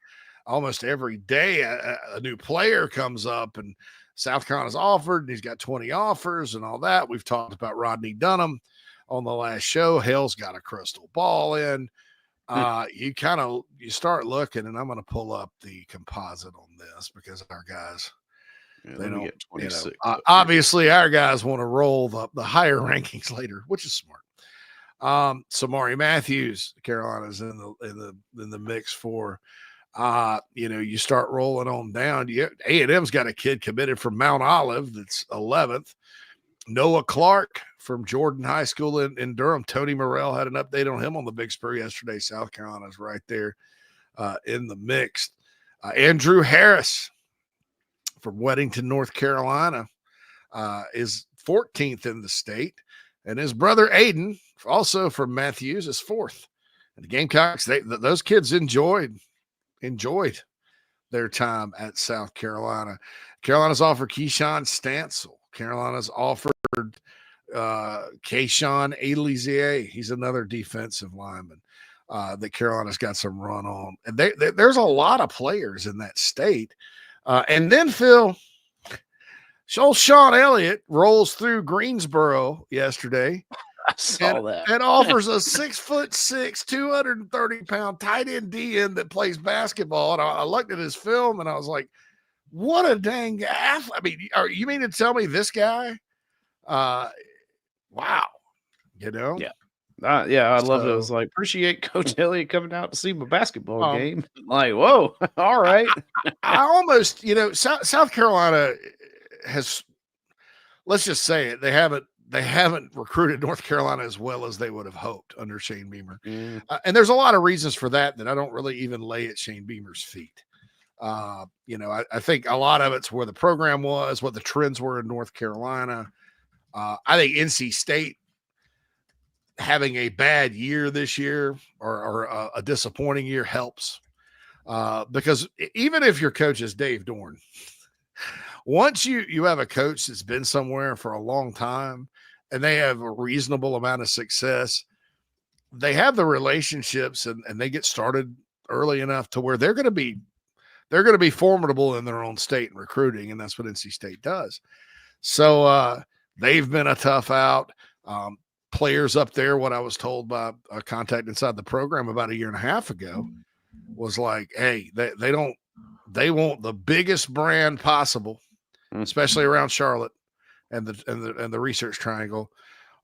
almost every day a new player comes up, and South Carolina's offered, and he's got 20 offers and all that. We've talked about Rodney Dunham on the last show. Hale's got a crystal ball in. You start looking, and I'm going to pull up the composite on this because our guys, they don't get 26. Obviously, our guys want to roll the higher rankings later, which is smart. Samari Matthews, Carolina's in the mix for. You start rolling on down. A&M's got a kid committed from Mount Olive that's 11th. Noah Clark from Jordan High School in Durham. Tony Morrell had an update on him on the Big Spur yesterday. South Carolina's right there in the mix. Andrew Harris from Weddington, North Carolina, is 14th in the state. And his brother Aiden, also from Matthews, is 4th. And the Gamecocks, those kids enjoyed their time at South Carolina. Carolina's offered Keyshawn Stansel. Carolina's offered Kayshawn Elizier. He's another defensive lineman that Carolina's got some run on. And there's a lot of players in that state. And then, Phil, Sean Elliott rolls through Greensboro yesterday. I saw that. And offers a 6'6", 230-pound tight end DN that plays basketball. And I looked at his film and I was like, what a dang athlete. I mean, you mean to tell me this guy? Wow. Yeah. I love it. I was like, appreciate Coach Elliott coming out to see my basketball game. Like, whoa, all right. I almost, South Carolina has, let's just say it, they haven't recruited North Carolina as well as they would have hoped under Shane Beamer. And there's a lot of reasons for that I don't really even lay at Shane Beamer's feet. I think a lot of it's where the program was, what the trends were in North Carolina. I think NC State having a bad year this year or a disappointing year helps because even if your coach is Dave Dorn, once you have a coach that's been somewhere for a long time and they have a reasonable amount of success, they have the relationships and they get started early enough to where they're going to be formidable in their own state in recruiting. And that's what NC State does. So they've been a tough out. players up there, what I was told by a contact inside the program about 1.5 years ago was like, hey, they want the biggest brand possible, especially around Charlotte and the Research Triangle,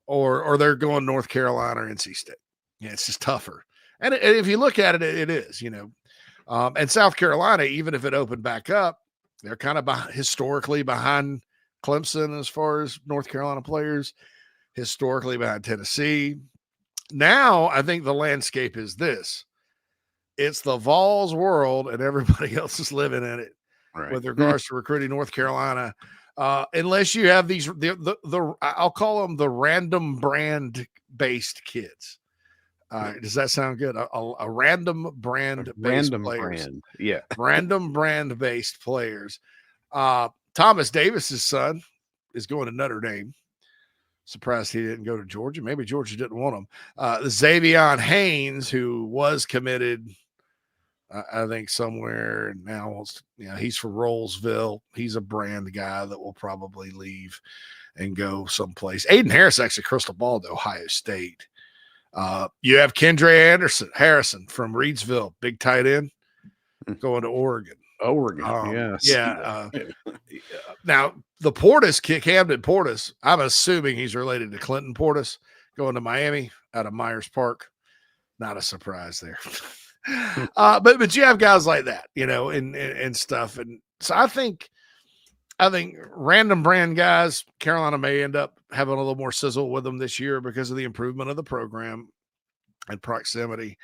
or they're going North Carolina or NC State. Yeah, it's just tougher. And if you look at it, it is, and South Carolina, even if it opened back up, they're kind of historically behind Clemson as far as North Carolina players, historically behind Tennessee. Now, I think the landscape is this. It's the Vols world, and everybody else is living in it with regards to recruiting North Carolina. Unless you have these, I'll call them the random brand-based kids. Does that sound good? A random brand-based players. Brand. Yeah. Random brand-based players. Thomas Davis's son is going to Notre Dame. Surprised he didn't go to Georgia. Maybe Georgia didn't want him. Xavion Haynes, who was committed, I think somewhere now, he's for Rollsville. He's a brand guy that will probably leave and go someplace. Aiden Harris actually crystal balled to Ohio State. You have Kendre Harrison from Reedsville, big tight end, going to Oregon. Yes. Yeah. Now, the Portis kid, Camden Portis, I'm assuming he's related to Clinton Portis, going to Miami out of Myers Park. Not a surprise there. But you have guys like that, and stuff. And so I think random brand guys, Carolina may end up having a little more sizzle with them this year because of the improvement of the program and proximity.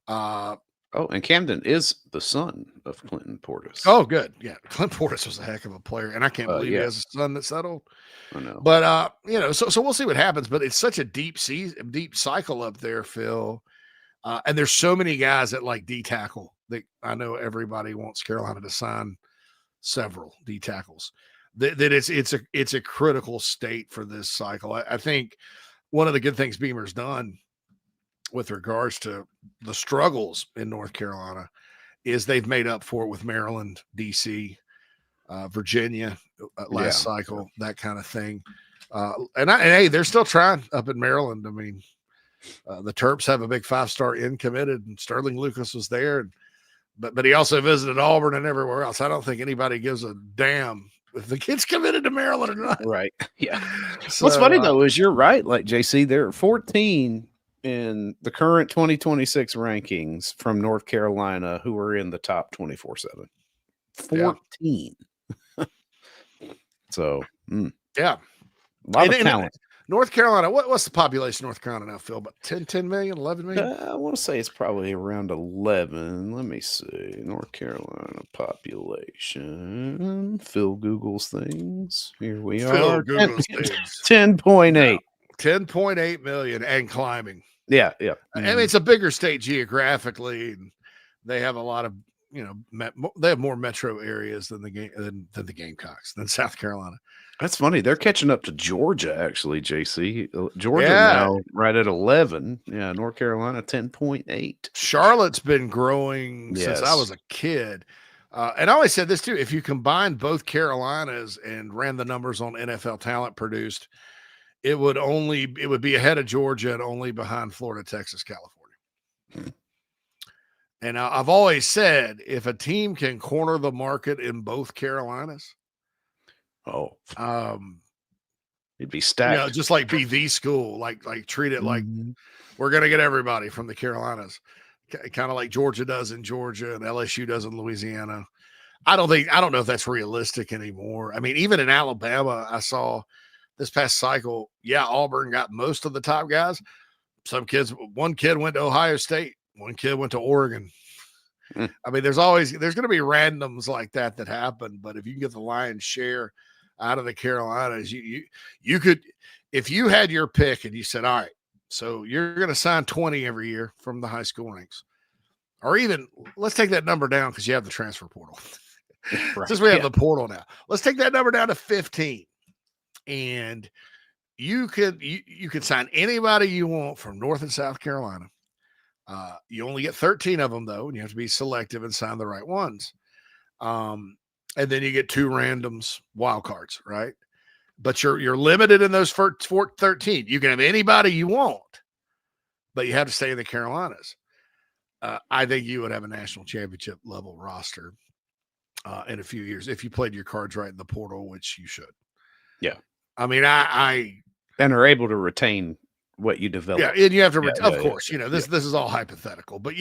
And Camden is the son of Clinton Portis. Oh, good. Yeah. Clinton Portis was a heck of a player. And I can't believe he has a son that's that old. I know. But, so we'll see what happens. But it's such a deep cycle up there, Phil. And there's so many guys at like D tackle that I know everybody wants Carolina to sign several D tackles. That it's a critical state for this cycle. I think one of the good things Beamer's done with regards to the struggles in North Carolina is they've made up for it with Maryland, DC, Virginia last cycle, that kind of thing. And hey, they're still trying up in Maryland. I mean, the Terps have a big 5-star in committed, and Sterling Lucas was there, but he also visited Auburn and everywhere else. I don't think anybody gives a damn if the kid's committed to Maryland or not. Right. Yeah. So, What's funny though is you're right. Like JC, there are 14 in the current 2026 rankings from North Carolina who are in the top 24/7. 14. So, yeah, a lot of talent. North Carolina, what's the population of North Carolina now, Phil? About 10 million, 11 million? I want to say it's probably around 11. Let me see. North Carolina population. Phil Googles things. Here we are. Googles things. 10.8. 10.8 million and climbing. Yeah. I mean, it's a bigger state geographically, and they have a lot of, they have more metro areas than the Gamecocks, than South Carolina. That's funny. They're catching up to Georgia, actually, JC. Georgia now right at 11. Yeah, North Carolina 10.8. Charlotte's been growing since I was a kid. And I always said this too. If you combine both Carolinas and ran the numbers on NFL talent produced, it would be ahead of Georgia and only behind Florida, Texas, California. And I've always said, if a team can corner the market in both Carolinas, it'd be stacked. Just like be the school, like treat it like we're going to get everybody from the Carolinas, kind of like Georgia does in Georgia and LSU does in Louisiana. I don't know if that's realistic anymore. I mean, even in Alabama, I saw this past cycle, Auburn got most of the top guys. One kid went to Ohio State, one kid went to Oregon. I mean, there's going to be randoms like that happen, but if you can get the lion's share out of the Carolinas, you could, if you had your pick and you said, all right, so you're going to sign 20 every year from the high school ranks, or even let's take that number down because you have the transfer portal. Right. Since we have the portal now, let's take that number down to 15, and you could sign anybody you want from North and South Carolina. You only get 13 of them though, and you have to be selective and sign the right ones. And then you get 2 randoms, wild cards, right? but you're limited in those 13. You can have anybody you want, but you have to stay in the Carolinas. I think you would have a national championship level roster in a few years if you played your cards right in the portal, which you should. Yeah. I mean, I and are able to retain what you develop. Yeah, and you have to, of course, this is all hypothetical, but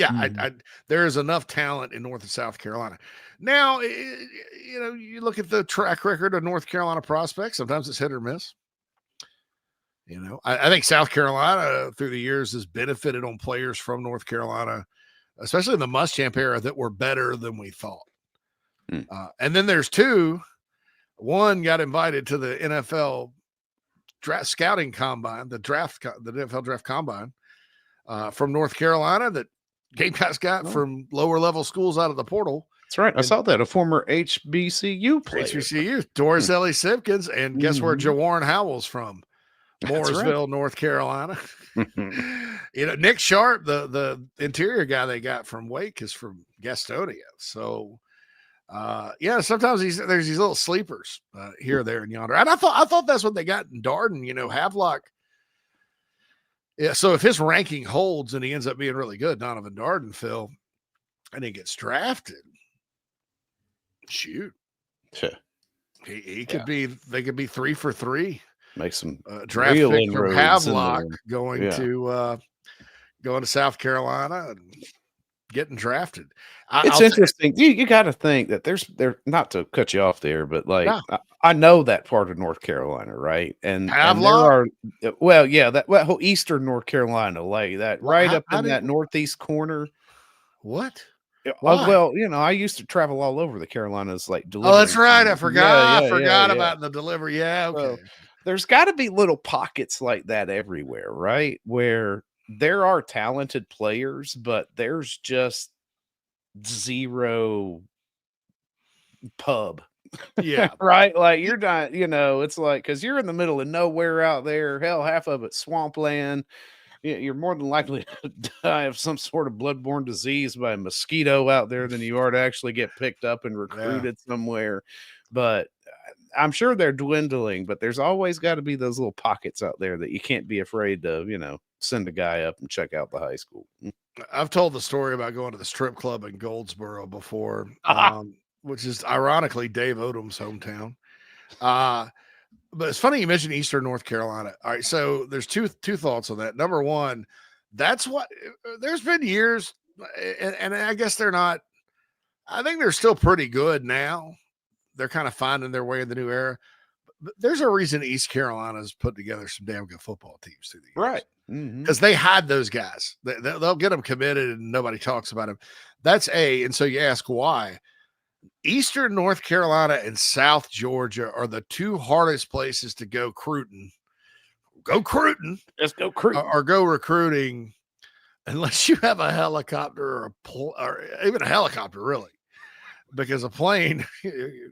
there is enough talent in North and South Carolina. Now, you look at the track record of North Carolina prospects. Sometimes it's hit or miss. I think South Carolina through the years has benefited on players from North Carolina, especially in the Muschamp era, that were better than we thought. And then there's two. One got invited to the NFL draft scouting combine, the NFL draft combine from North Carolina that Gamecocks got from lower level schools out of the portal. That's right. I saw that. A former HBCU player. HBCU, Doris Ellie Simpkins. And guess where Jawarn Howell's from? Mooresville, North Carolina. Nick Sharp, the interior guy they got from Wake, is from Gastonia. So sometimes there's these little sleepers here, there, and yonder. And I thought that's what they got in Darden. Havelock. Yeah. So if his ranking holds and he ends up being really good, Donovan Darden, Phil, and he gets drafted, shoot, he could be. They could be 3 for 3. Make some draft pick from Havelock going to South Carolina and getting drafted. It's interesting. You got to think that they're not to cut you off there, but I know that part of North Carolina, right? And Havelock, that whole eastern North Carolina, like that, up in that northeast corner. What? Why? Well, I used to travel all over the Carolinas, like delivering. Oh, that's right. I forgot. I forgot about the delivery. Yeah. Okay. So, there's got to be little pockets like that everywhere, right? Where there are talented players, but there's just zero pub. Yeah. Right? Like you're not, it's like, because you're in the middle of nowhere out there. Hell, half of it's swampland. You're more than likely to die of some sort of bloodborne disease by a mosquito out there than you are to actually get picked up and recruited somewhere. But I'm sure they're dwindling, but there's always got to be those little pockets out there that you can't be afraid to, send a guy up and check out the high school. I've told the story about going to the strip club in Goldsboro before, which is ironically Dave Odom's hometown. But it's funny you mentioned Eastern North Carolina. All right, so there's two thoughts on that. Number one, that's what there's been years, and I guess they're not. I think they're still pretty good now. They're kind of finding their way in the new era. But there's a reason East Carolina's put together some damn good football teams through the years. Right. Because they had those guys. They'll get them committed and nobody talks about them. That's A. And so you ask why. Eastern North Carolina and South Georgia are the two hardest places to go recruiting. Let's go recruiting. Or go recruiting unless you have a helicopter or even a helicopter, really. Because a plane,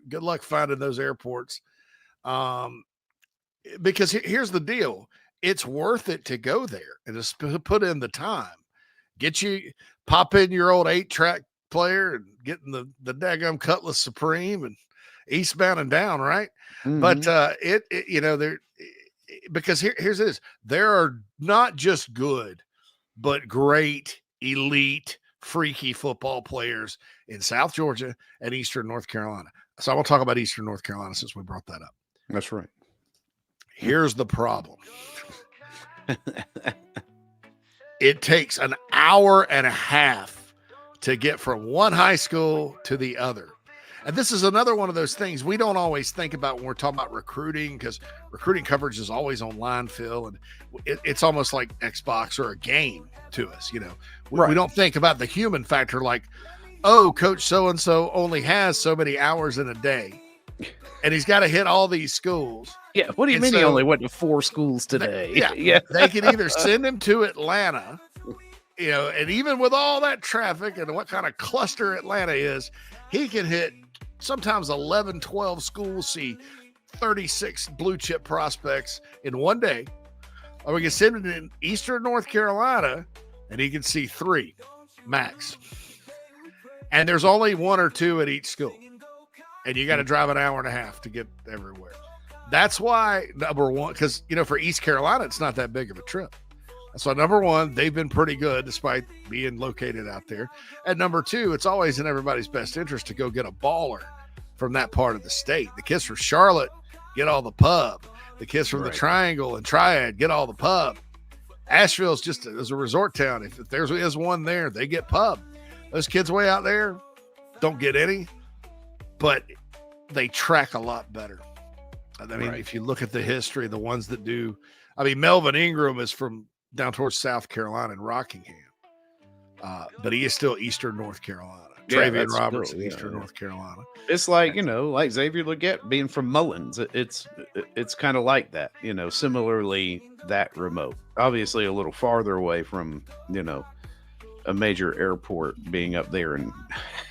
good luck finding those airports. Because here's the deal. It's worth it to go there and just put in the time. Pop in your old 8-track player and getting the daggum Cutlass Supreme and eastbound and down, right? Mm-hmm. But because here's this. There are not just good, but great, elite, freaky football players in South Georgia and Eastern North Carolina. So I want to talk about Eastern North Carolina since we brought that up. That's right. Here's the problem. It takes an hour and a half to get from one high school to the other. And this is another one of those things we don't always think about when we're talking about recruiting, because recruiting coverage is always online, Phil, and it's almost like Xbox or a game to us. We don't think about the human factor, like, oh, Coach so-and-so only has so many hours in a day, and he's got to hit all these schools. Yeah, what do you mean he only went to 4 schools today? They can either send him to Atlanta, and even with all that traffic and what kind of cluster Atlanta is, he can hit sometimes 11, 12 schools, see 36 blue chip prospects in one day. Or we can send him in Eastern North Carolina and he can see 3 max. And there's only 1 or 2 at each school. And you got to drive an hour and a half to get everywhere. That's why number one, because for East Carolina, it's not that big of a trip. So number one, they've been pretty good despite being located out there. And number two, it's always in everybody's best interest to go get a baller from that part of the state. The kids from Charlotte get all the pub. The kids from the Triangle and Triad get all the pub. Asheville's just as a resort town. If there is one there, they get pub. Those kids way out there don't get any, but they track a lot better. I mean, if you look at the history, the ones that do, Melvin Ingram is from down towards South Carolina and Rockingham, but he is still Eastern North Carolina. Travian Roberts in Eastern North Carolina. It's like, like Xavier Leggett being from Mullins. It's kind of like that, similarly that remote. Obviously a little farther away from, a major airport being up there in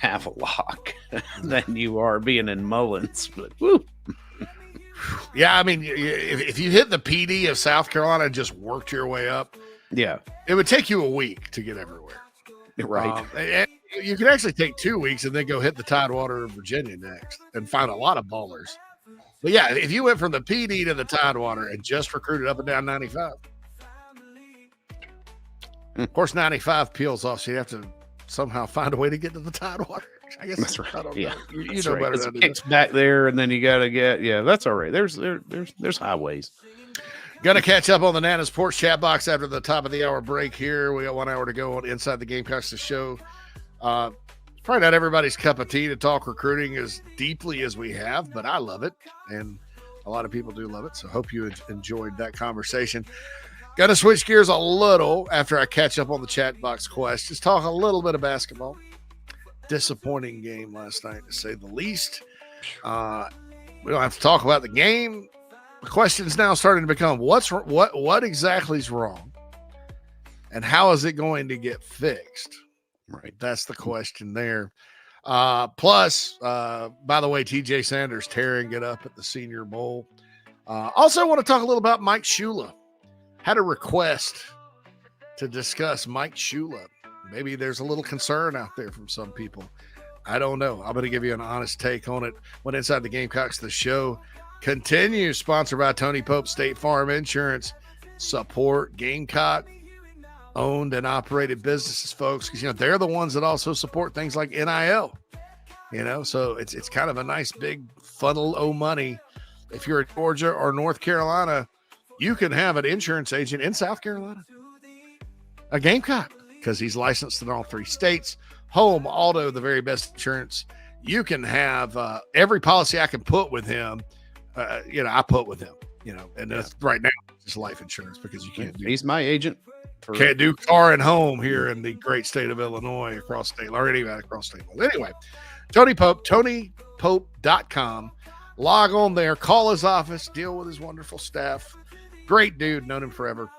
Havelock than you are being in Mullins. But woo. Yeah, if you hit the PD of South Carolina and just worked your way up, it would take you a week to get everywhere. Right. And you could actually take 2 weeks and then go hit the Tidewater of Virginia next and find a lot of ballers. But yeah, if you went from the PD to the Tidewater and just recruited up and down 95, of course, 95 peels off, so you have to somehow find a way to get to the Tidewater. I guess that's right. I don't know. You that's know right. better It's than kicks back there, and then you got to get that's all right. There's highways. Gonna catch up on the Nana Sports chat box after the top of the hour break here. We got 1 hour to go on Inside the Gamecocks, the show. Probably not everybody's cup of tea to talk recruiting as deeply as we have, but I love it, and a lot of people do love it. So hope you enjoyed that conversation. Gonna switch gears a little after I catch up on the chat box questions. Talk a little bit of basketball. Disappointing game last night, to say the least. We don't have to talk about the game. The question is now starting to become what exactly is wrong, and how is it going to get fixed? Right, that's the question there. Plus, by the way, TJ Sanders tearing it up at the Senior Bowl. Also, I want to talk a little about Mike Shula. Had a request to discuss Mike Shula. Maybe there's a little concern out there from some people. I don't know. I'm going to give you an honest take on it when Inside the Gamecocks, the show continues. Sponsored by Tony Pope State Farm Insurance. Support Gamecock owned and operated businesses, folks, because they're the ones that also support things like NIL. So it's kind of a nice big funnel of money. If you're in Georgia or North Carolina, you can have an insurance agent in South Carolina, a Gamecock, because he's licensed in all 3 states. Home, auto, the very best insurance. You can have every policy I can put with him. I put with him. And that's right now it's just life insurance, because you can't do. He's my agent. Can't do car and home here in the great state of Illinois across state, or anywhere across state. Anyway, Tony Pope, TonyPope.com. Log on there, call his office, deal with his wonderful staff. Great dude, known him forever.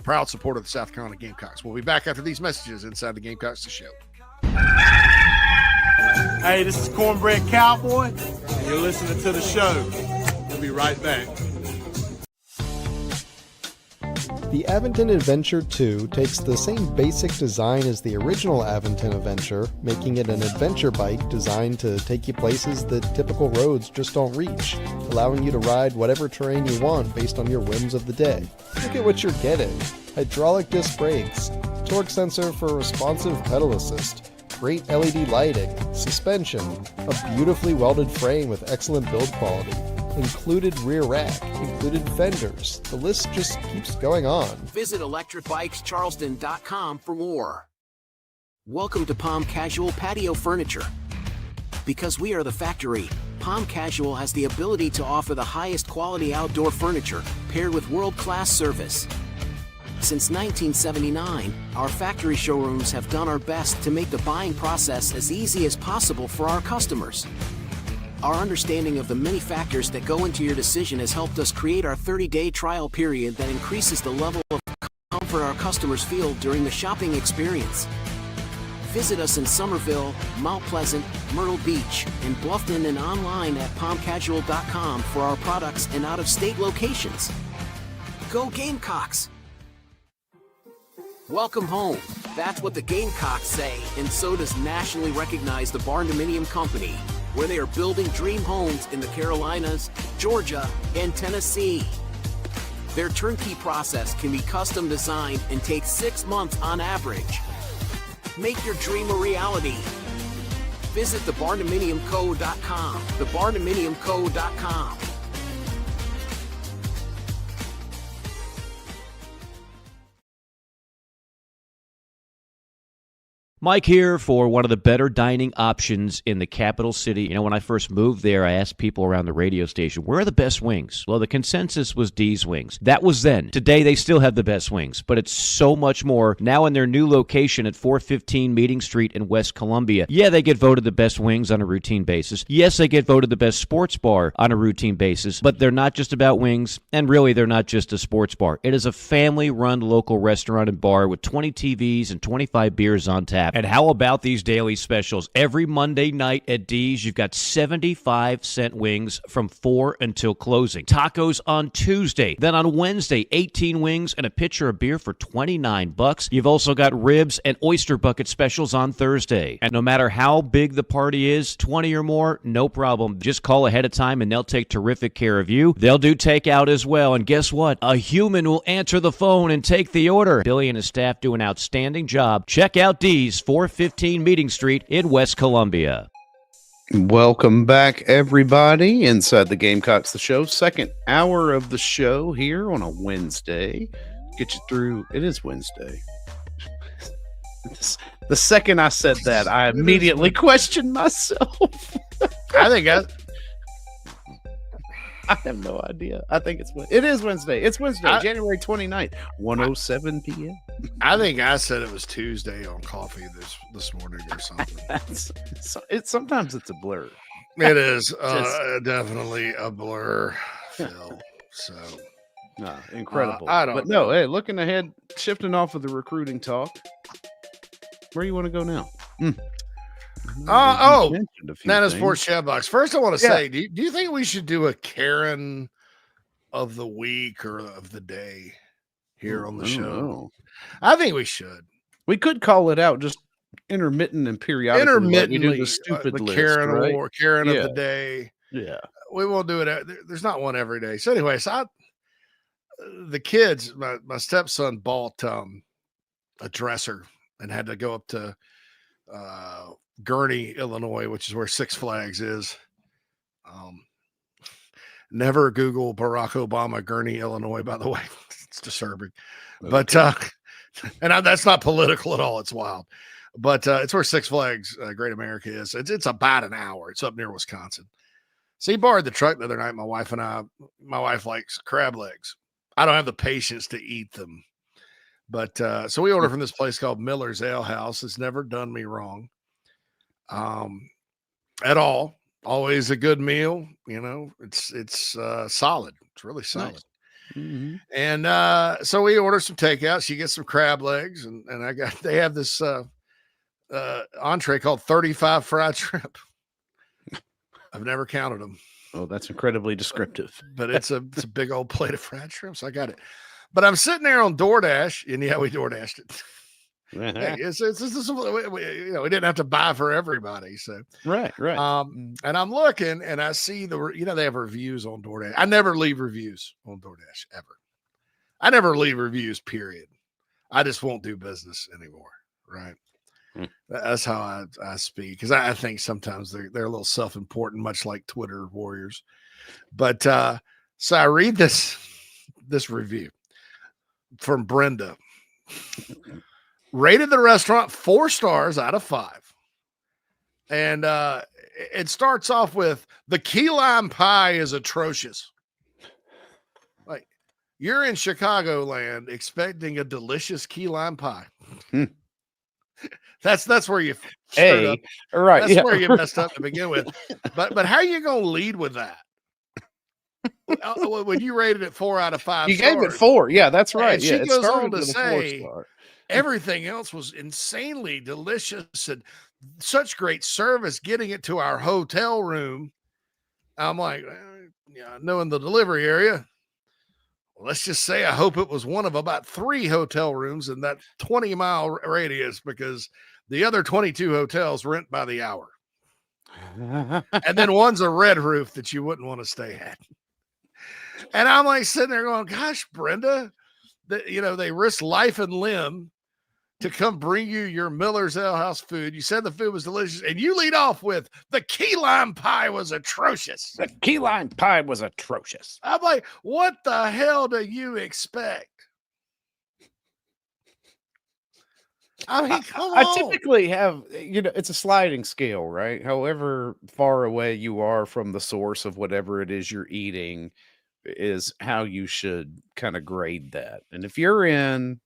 Proud supporter of the South Carolina Gamecocks. We'll be back after these messages inside the Gamecocks, the show. Hey, this is Cornbread Cowboy, and you're listening to the show. We'll be right back. The Aventon Adventure 2 takes the same basic design as the original Aventon Adventure, making it an adventure bike designed to take you places that typical roads just don't reach, allowing you to ride whatever terrain you want based on your whims of the day. Look at what you're getting. Hydraulic disc brakes, torque sensor for responsive pedal assist, great LED lighting, suspension, a beautifully welded frame with excellent build quality, included rear rack, included fenders. The list just keeps going on. Visit electricbikescharleston.com for more. Welcome to Palm Casual Patio Furniture. Because we are the factory, Palm Casual has the ability to offer the highest quality outdoor furniture paired with world-class service. Since 1979, our factory showrooms have done our best to make the buying process as easy as possible for our customers. Our understanding of the many factors that go into your decision has helped us create our 30-day trial period that increases the level of comfort our customers feel during the shopping experience. Visit us in Somerville, Mount Pleasant, Myrtle Beach, and Bluffton, and online at palmcasual.com for our products and out-of-state locations. Go Gamecocks! Welcome home. That's what the Gamecocks say, and so does nationally recognized the Barndominium Company. where they are building dream homes in the Carolinas, Georgia, and Tennessee. Their turnkey process can be custom designed and takes 6 months on average. Make your dream a reality. Visit thebarndominiumco.com. thebarndominiumco.com. Mike here for one of the better dining options in the capital city. You know, when I first moved there, I asked people around the radio station, where are the best wings? Well, the consensus was D's Wings. That was then. Today, they still have the best wings, but it's so much more now in their new location at 415 Meeting Street in West Columbia. Yeah, they get voted the best wings on a routine basis. Yes, they get voted the best sports bar on a routine basis, but they're not just about wings, and really, they're not just a sports bar. It is a family-run local restaurant and bar with 20 TVs and 25 beers on tap. And how about these daily specials? Every Monday night at D's, you've got 75-cent wings from 4 until closing. Tacos on Tuesday. Then on Wednesday, 18 wings and a pitcher of beer for $29. You've also got ribs and oyster bucket specials on Thursday. And no matter how big the party is, 20 or more, no problem. Just call ahead of time and they'll take terrific care of you. They'll do takeout as well. And guess what? A human will answer the phone and take the order. Billy and his staff do an outstanding job. Check out D's 415 Meeting Street in West Columbia. Welcome back, everybody, inside the Gamecocks, the show. Second hour of the show here on a Wednesday. Get you through. It is Wednesday. The second I said that, I immediately questioned myself. I have no idea. I think it is Wednesday. It's Wednesday, January 29th, 1:07 p.m. I think I said it was Tuesday on coffee this morning or something. Sometimes it's a blur. It is definitely a blur, Phil. So incredible. I don't know. Hey, looking ahead, shifting off of the recruiting talk. Where you want to go now? Nana Sports Chat Box. First, I want to say, do you think we should do a Karen of the week or of the day here on the show? I think we should. We could call it out just intermittent and periodic. Intermittently, we do the stupid the list, Karen right? Award, Karen of the day. Yeah, we won't do it. There's not one every day. So anyway, the kids, my stepson bought a dresser and had to go up to Gurney, Illinois, which is where Six Flags is. Never Google Barack Obama, Gurney, Illinois, by the way. It's disturbing. Okay. But that's not political at all. It's wild. But it's where Six Flags Great America is. It's about an hour. It's up near Wisconsin. So he borrowed the truck the other night. My wife likes crab legs. I don't have the patience to eat them. But so we ordered from this place called Miller's Ale House. It's never done me wrong. At all. Always a good meal. You know, it's solid. It's really solid. Nice. Mm-hmm. And so we ordered some takeout. She gets some crab legs, and they have this entree called 35 fried shrimp. I've never counted them. Oh, that's incredibly descriptive. But it's a big old plate of fried shrimp, so I got it. But I'm sitting there on DoorDash, and we DoorDashed it. Hey, we didn't have to buy for everybody, so right. And I'm looking, and I see they have reviews on DoorDash. I never leave reviews on DoorDash ever. I never leave reviews. Period. I just won't do business anymore. Right. That's how I speak, because I think sometimes they're a little self-important, much like Twitter warriors. But so I read this review from Brenda. Rated the restaurant 4 stars out of 5. And it starts off with, the key lime pie is atrocious. Like, you're in Chicagoland expecting a delicious key lime pie. That's where you right. That's where you messed up to begin with. But how are you going to lead with that? When you rated it 4 out of 5 you stars, gave it 4. Yeah, that's right. She goes on to say everything else was insanely delicious and such great service getting it to our hotel room. I'm like, knowing the delivery area, let's just say I hope it was one of about 3 hotel rooms in that 20-mile radius, because the other 22 hotels rent by the hour. And then one's a red roof that you wouldn't want to stay at. And I'm like sitting there going, gosh, Brenda, they risk life and limb to come bring you your Miller's Ale House food. You said the food was delicious, and you lead off with the key lime pie was atrocious. The key lime pie was atrocious. I'm like, what the hell do you expect? I mean, come on. I typically have, it's a sliding scale, right? However far away you are from the source of whatever it is you're eating is how you should kind of grade that. And if you're in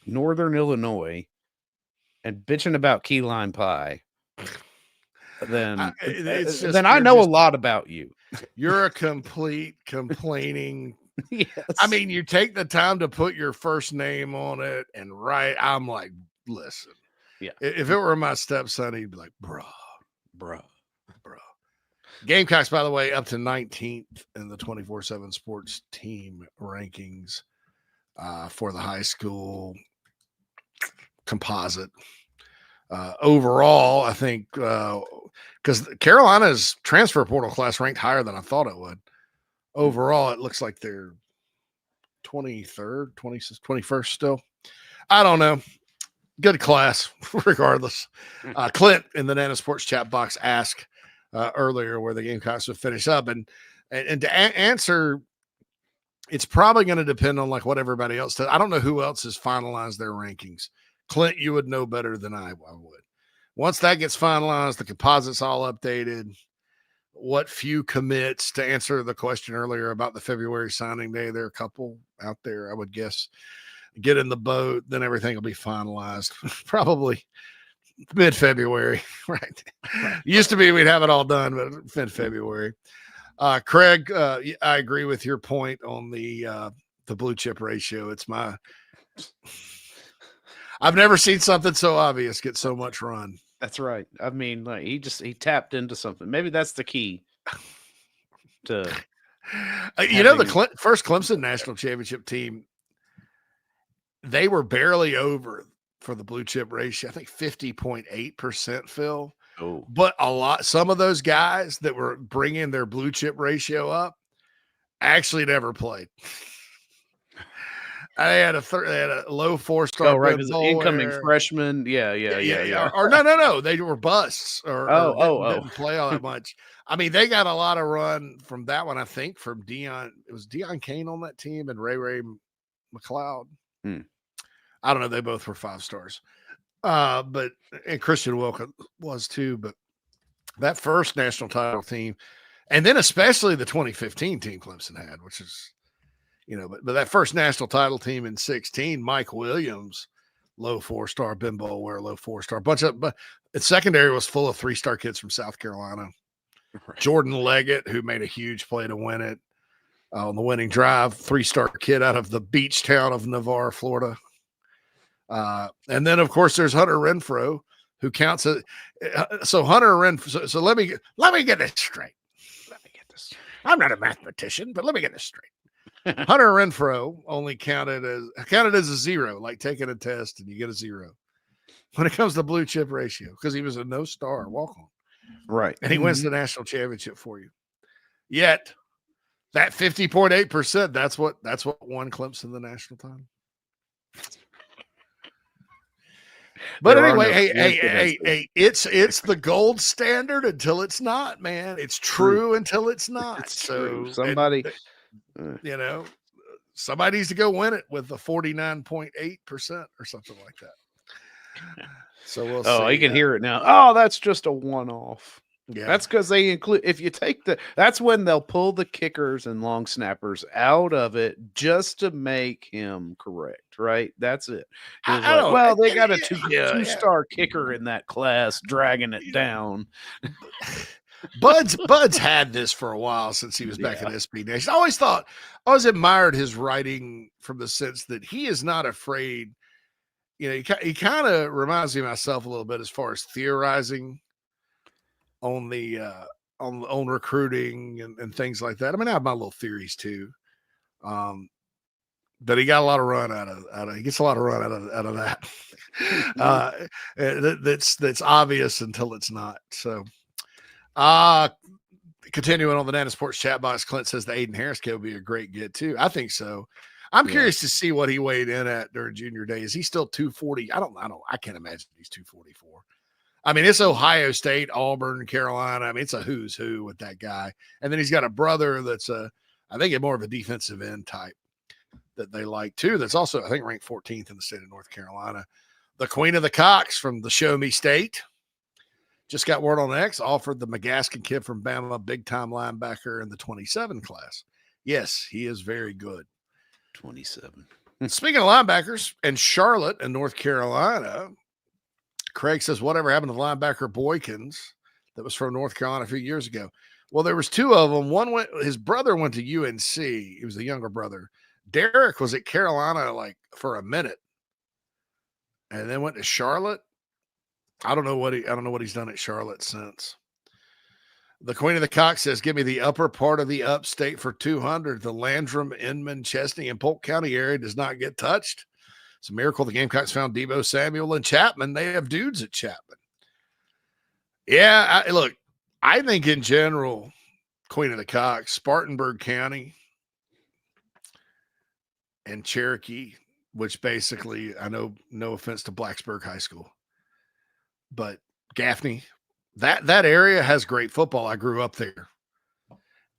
Northern Illinois and bitching about key lime pie, then I know a lot about you. You're a complete complaining. Yes. I mean, you take the time to put your first name on it and write. I'm like, listen, yeah. If it were my stepson, he'd be like, bro. Gamecocks, by the way, up to 19th in the 24/7 sports team rankings for the high school composite. Overall, I think because Carolina's transfer portal class ranked higher than I thought it would. Overall, it looks like they're 23rd, 21st still. I don't know. Good class, regardless. Clint in the Nana Sports chat box asked earlier where the Gamecocks would finish up, and to answer, it's probably going to depend on like what everybody else does. I don't know who else has finalized their rankings. Clint, you would know better than I would. Once that gets finalized, the composite's all updated. What few commits, to answer the question earlier about the February signing day, there are a couple out there, I would guess, get in the boat, then everything will be finalized. Probably mid-February, right? Used to be we'd have it all done, but mid-February. Craig, I agree with your point on the blue chip ratio. I've never seen something so obvious get so much run. That's right. I mean, like he tapped into something. Maybe that's the key to the first Clemson national championship team, they were barely over for the blue chip ratio. I think 50.8%, Phil. Oh, but some of those guys that were bringing their blue chip ratio up actually never played. They had a low 4-star. Oh, right. Incoming freshman. Yeah. Or no. They were busts or didn't play all that much. I mean, they got a lot of run from that one, I think, from Dion. It was Dion Kane on that team and Ray McLeod. I don't know. They both were 5 stars. And Christian Wilkins was too. But that first national title team, and then especially the 2015 team Clemson had, which is, but that first national title team in 16, Mike Williams, low 4-star, Ben Boulware, low 4-star, but its secondary was full of 3-star kids from South Carolina. Right. Jordan Leggett, who made a huge play to win it on the winning drive, 3-star kid out of the beach town of Navarre, Florida. And then of course there's Hunter Renfro, who counts as so Hunter Renfro. So let me get this straight. I'm not a mathematician, but let me get this straight. Hunter Renfro only counted as a 0, like taking a test and you get a 0 when it comes to blue chip ratio, because he was a no-star walk-on. Right. And he wins the national championship for you. Yet that 50.8%, that's what won Clemson the national title. But anyway, hey, it's the gold standard until it's not, man. It's true until it's not. It's true. Somebody needs to go win it with the 49.8% or something like that. So we'll see. Oh, you can hear it now. Oh, that's just a one-off. Yeah. That's because they include, if you take that's when they'll pull the kickers and long snappers out of it just to make him correct, right? That's it. They got a two-star kicker in that class dragging it down. Bud's had this for a while since he was back in SB Nation. I always admired his writing from the sense that he is not afraid. He kind of reminds me of myself a little bit as far as theorizing on the on recruiting and things like that. I mean, I have my little theories too. But he got a lot of run out of he gets a lot of run out of that. That's obvious until it's not. So Continuing on the Nana Sports chat box, Clint says the Aiden Harris kid would be a great get too. I think so. I'm curious to see what he weighed in at during junior day. Is he still 240? I can't imagine he's 244. I mean, it's Ohio State, Auburn, Carolina. I mean, it's a who's who with that guy. And then he's got a brother that's I think more of a defensive end type that they like too. That's also, I think, ranked 14th in the state of North Carolina. The Queen of the Cocks from the Show Me State. Just got word on X, offered the McGaskin kid from Bama, big-time linebacker in the 27 class. Yes, he is very good. 27. Speaking of linebackers, and Charlotte and North Carolina, Craig says, whatever happened to the linebacker Boykins that was from North Carolina a few years ago? Well, there was two of them. His brother went to UNC. He was the younger brother. Derek was at Carolina like for a minute and then went to Charlotte. I don't know what he's done at Charlotte since. The Queen of the Cock says, give me the upper part of the upstate for 200. The Landrum, Inman, Chesney, and Polk County area does not get touched. It's a miracle the Gamecocks found Debo Samuel and Chapman. They have dudes at Chapman. Yeah, look, I think in general, Queen of the Cock, Spartanburg County and Cherokee, which basically, I know, no offense to Blacksburg High School, but Gaffney, that area has great football. I grew up there.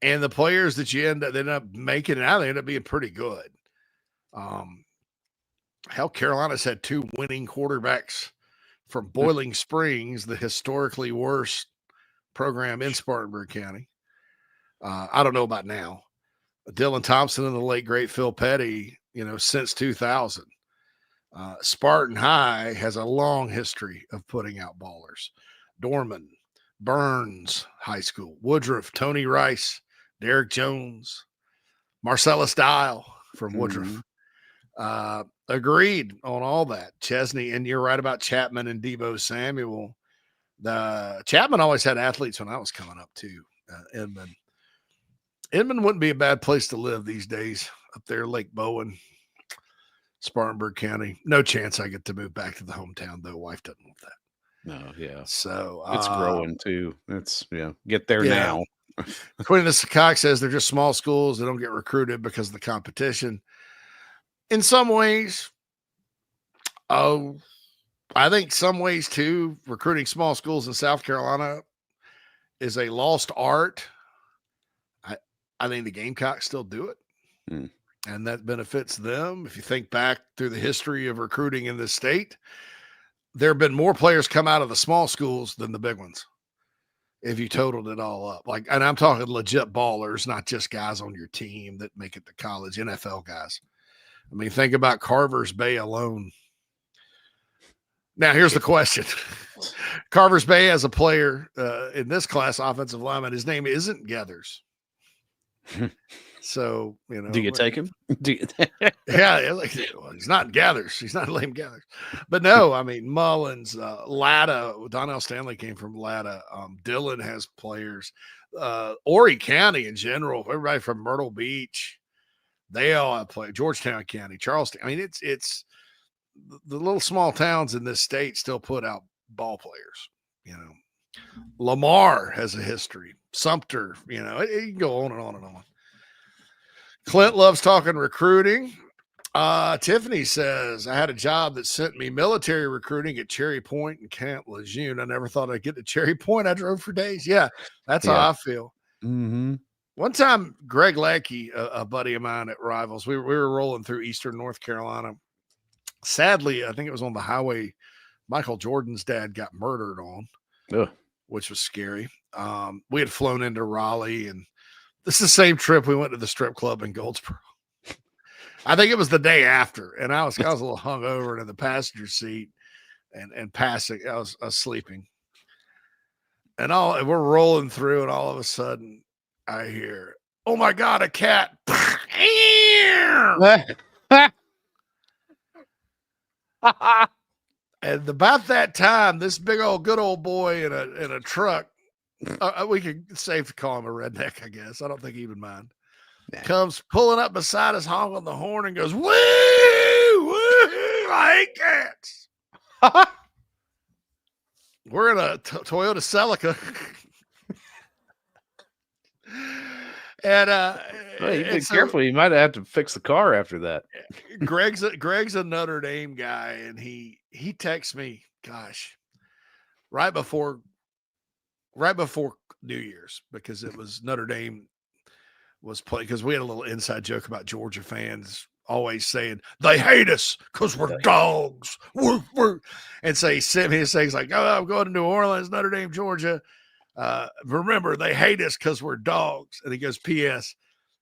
And the players that they end up making it out, they end up being pretty good. Hell, Carolina's had two winning quarterbacks from Boiling Springs, the historically worst program in Spartanburg County. I don't know about now. Dylan Thompson and the late, great Phil Petty, since 2000. Spartan High has a long history of putting out ballers. Dorman, Burns High School, Woodruff, Tony Rice, Derek Jones, Marcellus Dial from Woodruff. Agreed on all that. Chesney, and you're right about Chapman and Debo Samuel. The Chapman always had athletes when I was coming up too. Inman wouldn't be a bad place to live these days up there, Lake Bowen, Spartanburg County. No chance I get to move back to the hometown though. Wife doesn't want that. No, yeah. So it's growing too. It's get there now. Queen of the Cock says they're just small schools. They don't get recruited because of the competition. In some ways, I think some ways too, recruiting small schools in South Carolina is a lost art. I think the Gamecocks still do it. And that benefits them. If you think back through the history of recruiting in this state, there have been more players come out of the small schools than the big ones. If you totaled it all up, and I'm talking legit ballers, not just guys on your team that make it to college, NFL guys. I mean, think about Carver's Bay alone. Now, here's the question. Carver's Bay has a player in this class, offensive lineman. His name isn't Gathers. So, do you take him? Yeah, he's not Gathers. He's not Lame Gathers. But no, I mean, Mullins, Latta, Donnell Stanley came from Latta. Dillon has players. Horry County in general, everybody from Myrtle Beach, they all have played. Georgetown County, Charleston. I mean, it's the little small towns in this state still put out ball players. Lamar has a history. Sumter, you can go on and on and on. Clint loves talking recruiting. Tiffany says, I had a job that sent me military recruiting at Cherry Point and Camp Lejeune. I never thought I'd get to Cherry Point. I drove for days. Yeah, that's how I feel. Mm-hmm. One time, Greg Lackey, a buddy of mine at Rivals, we were rolling through Eastern North Carolina. Sadly, I think it was on the highway Michael Jordan's dad got murdered on, which was scary. We had flown into Raleigh, and this is the same trip we went to the strip club in Goldsboro. I think it was the day after, and I was a little hungover and in the passenger seat and passing. I was sleeping, and we're rolling through, and all of a sudden I hear, "Oh my God, a cat!" And about that time, this big good old boy in a truck, we could safe to call him a redneck, I guess. I don't think he would mind. Comes pulling up beside us, honking the horn, and goes, "Woo, woo! I hate cats." We're in a Toyota Celica. And Well, you've been so careful. You might have to fix the car after that. Greg's a Notre Dame guy, and he texts me, gosh, right before New Year's, because it was Notre Dame was playing, because we had a little inside joke about Georgia fans always saying they hate us because we're dogs. And so he sent me his things like, oh, I'm going to New Orleans, Notre Dame, Georgia. Remember, they hate us because we're dogs. And he goes, P.S.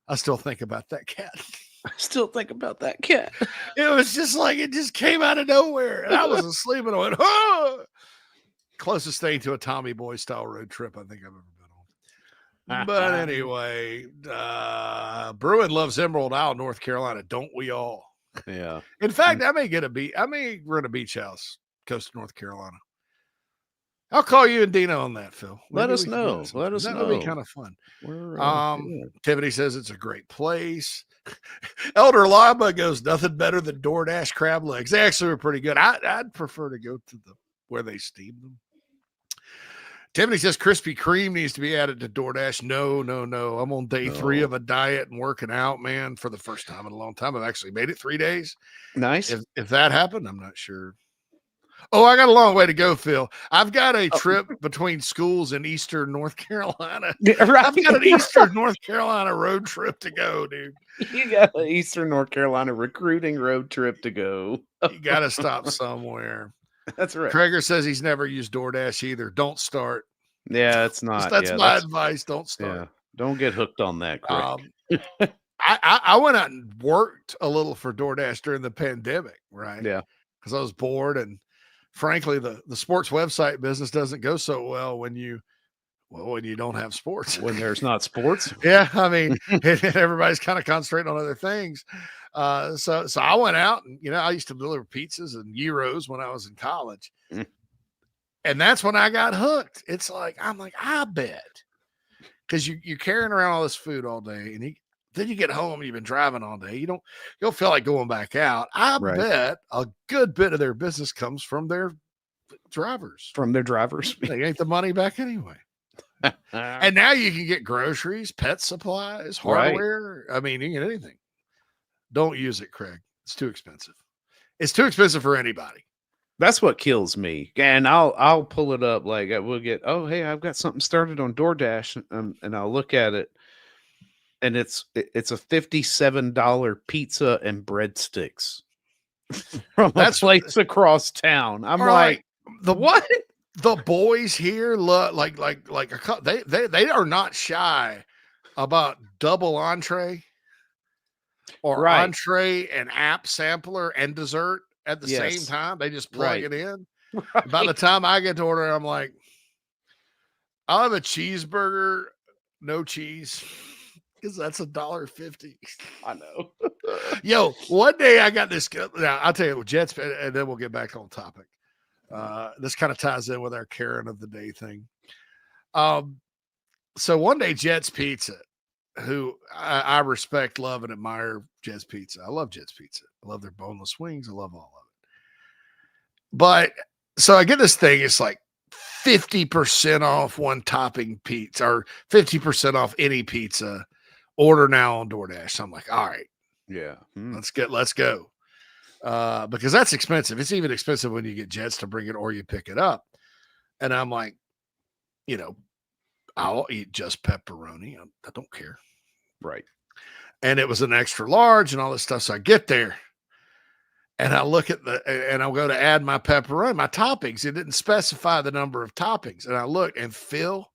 I still think about that cat. I still think about that cat. It was just like, it just came out of nowhere. And I was asleep and I went, oh! Closest thing to a Tommy Boy style road trip I think I've ever been on. But anyway, Bruin loves Emerald Isle, North Carolina. Don't we all? Yeah. In fact, I may rent a beach house, coast of North Carolina. I'll call you and Dina on that, Phil. Let us know. That'll be kind of fun. Yeah. Tiffany says it's a great place. Elder Lama goes, nothing better than DoorDash crab legs. They actually were pretty good. I'd prefer to go to where they steam them. Tiffany says Krispy Kreme needs to be added to DoorDash. No. I'm on day 3 of a diet and working out, man, for the first time in a long time. I've actually made it 3 days. Nice. If that happened, I'm not sure. Oh, I got a long way to go, Phil. I've got a trip between schools in Eastern North Carolina. Yeah, right. I've got an Eastern North Carolina road trip to go, dude. You got an Eastern North Carolina recruiting road trip to go. You got to stop somewhere. That's right. Krager says he's never used DoorDash either. Don't start. Yeah, it's not. That's my advice. Don't start. Yeah, don't get hooked on that, Craig. I went out and worked a little for DoorDash during the pandemic, right? Yeah. Because I was bored, and frankly, the sports website business doesn't go so well when you don't have sports. When there's not sports. Yeah, I mean, everybody's kind of concentrating on other things. So I went out, and I used to deliver pizzas and gyros when I was in college. And that's when I got hooked. It's like, I bet. Because you're carrying around all this food all day, and then you get home and you've been driving all day. You don't feel like going back out. I bet a good bit of their business comes from their drivers. From their drivers. They ain't the money back anyway. And now you can get groceries, pet supplies, hardware. Right. I mean, you can get anything. Don't use it, Craig. It's too expensive. It's too expensive for anybody. That's what kills me. And I'll pull it up. Like we'll get, oh, hey, I've got something started on DoorDash, and I'll look at it, and it's a $57 pizza and breadsticks from a place across town. I'm like, what? The boys here like they are not shy about double entree or entree and app sampler and dessert at the same time. They just plug it in. Right. By the time I get to order, I'm like, I'll have a cheeseburger, no cheese, because that's $1.50. I know. Yo, one day I got this. Now I'll tell you, Jets, and then we'll get back on topic. This kind of ties in with our Karen of the day thing. So one day, Jets Pizza, who I respect, love, and admire Jets Pizza. I love Jets Pizza. I love their boneless wings. I love all of it. But so I get this thing. It's like 50% off one topping pizza, or 50% off any pizza. Order now on DoorDash. So I'm like, all right, yeah, let's go. Because that's expensive. It's even expensive when you get Jets to bring it or you pick it up. And I'm like, I'll eat just pepperoni. I don't care. Right. And it was an extra large and all this stuff. So I get there and I look at and I'll go to add my pepperoni, my toppings. It didn't specify the number of toppings. And I look, and Phil,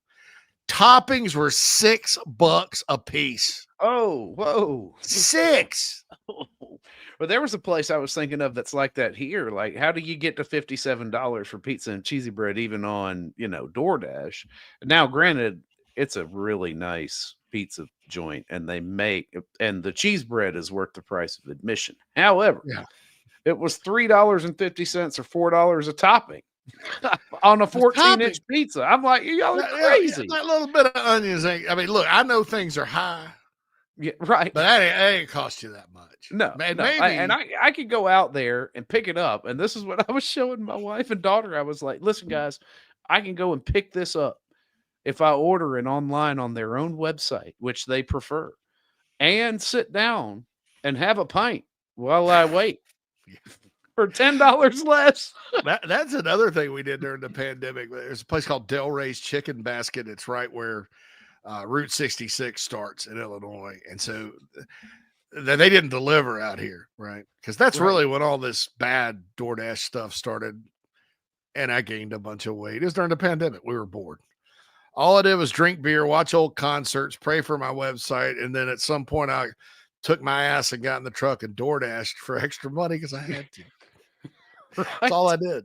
toppings were $6 a piece. Oh, whoa. 6. Well, there was a place I was thinking of that's like that here. Like, how do you get to $57 for pizza and cheesy bread, even on, DoorDash? Now, granted, it's a really nice pizza joint, and the cheese bread is worth the price of admission. However, it was $3.50 or $4 a topping on a 14-inch pizza. I'm like, y'all are crazy. That little bit of onions ain't. I mean, look, I know things are high. Yeah, right. But that ain't cost you that much. No, man, no. maybe. I could go out there and pick it up. And this is what I was showing my wife and daughter. I was like, listen, guys, I can go and pick this up if I order it online on their own website, which they prefer, and sit down and have a pint while I wait for $10 less. That's another thing we did during the pandemic. There's a place called Delray's Chicken Basket. It's right where Route 66 starts in Illinois. And so they didn't deliver out here, right? Because that's really when all this bad DoorDash stuff started. And I gained a bunch of weight. It was during the pandemic. We were bored. All I did was drink beer, watch old concerts, pray for my website. And then at some point I took my ass and got in the truck and DoorDashed for extra money because I had to. That's all I did.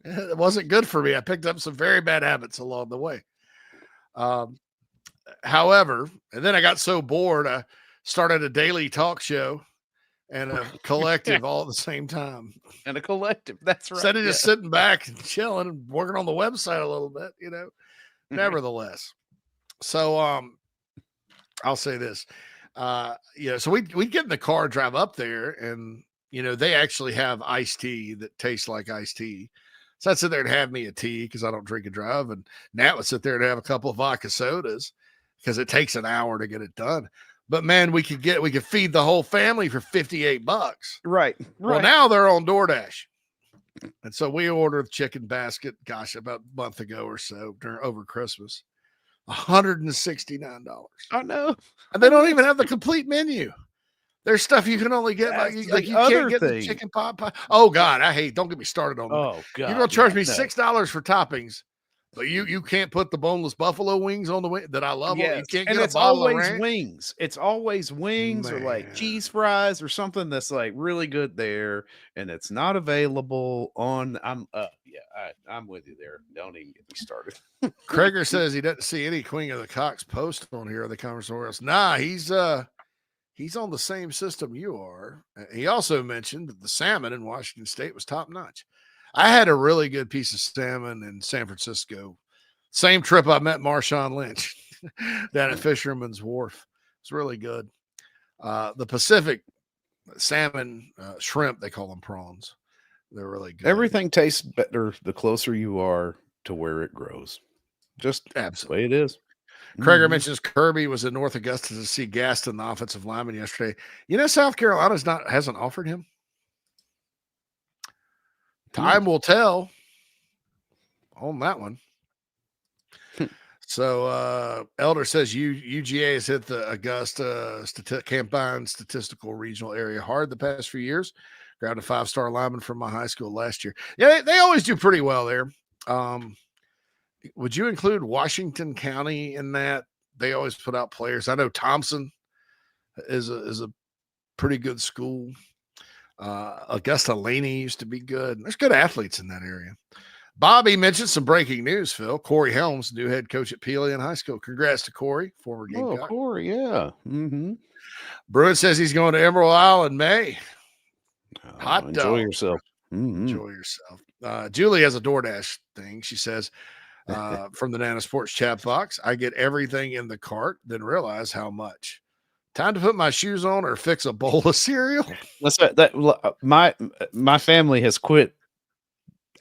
It wasn't good for me. I picked up some very bad habits along the way. However, and then I got so bored, I started a daily talk show and a collective all at the same time. And a collective, that's right. Instead of just sitting back and chilling and working on the website a little bit, nevertheless. So I'll say this. So we get in the car, drive up there, and they actually have iced tea that tastes like iced tea. So I'd sit there and have me a tea because I don't drink and drive. And Nat would sit there and have a couple of vodka sodas because it takes an hour to get it done. But man, we could feed the whole family for $58. Right. Well, now they're on DoorDash. And so we ordered chicken basket, about a month ago or so over Christmas. $169. I know. And they don't even have the complete menu. There's stuff you can only get you can't get the chicken pot pie. Oh God, don't get me started on that. Oh God, you're gonna charge me $6 for toppings, but you can't put the boneless buffalo wings on the wing that I love. Yes. You can't and get it's a bottle always of ranch. wings. It's always wings or like cheese fries or something that's like really good there, and it's not available on. I'm with you there. Don't even get me started. Krager says he doesn't see any Queen of the Cocks post on here. The conversation. Nah, he's on the same system you are. He also mentioned that the salmon in Washington State was top notch. I had a really good piece of salmon in San Francisco. Same trip I met Marshawn Lynch down at Fisherman's Wharf. It's really good. The Pacific salmon, shrimp, they call them prawns. They're really good. Everything tastes better the closer you are to where it grows. Just absolutely the way it is. Krager mentions Kirby was in North Augusta to see Gaston, the offensive lineman, yesterday. South Carolina's hasn't offered him. Time will tell on that one. So Elder says UGA has hit the Augusta Campine Statistical Regional Area hard the past few years. Grabbed a 5-star lineman from my high school last year. Yeah, they always do pretty well there. Would you include Washington County in that? They always put out players. I know Thompson is a pretty good school. Augusta Laney used to be good. There's good athletes in that area. Bobby mentioned some breaking news, Phil. Corey Helms, new head coach at Pelion High School. Congrats to Corey, former Gamecock. Oh, Corey, yeah. Mm-hmm. Bruin says he's going to Emerald Isle in May. Hot dog. Enjoy yourself. Mm-hmm. Enjoy yourself. Julie has a DoorDash thing. She says, from the Nana Sports chat box, I get everything in the cart, then realize how much. Time to put my shoes on or fix a bowl of cereal. My family has quit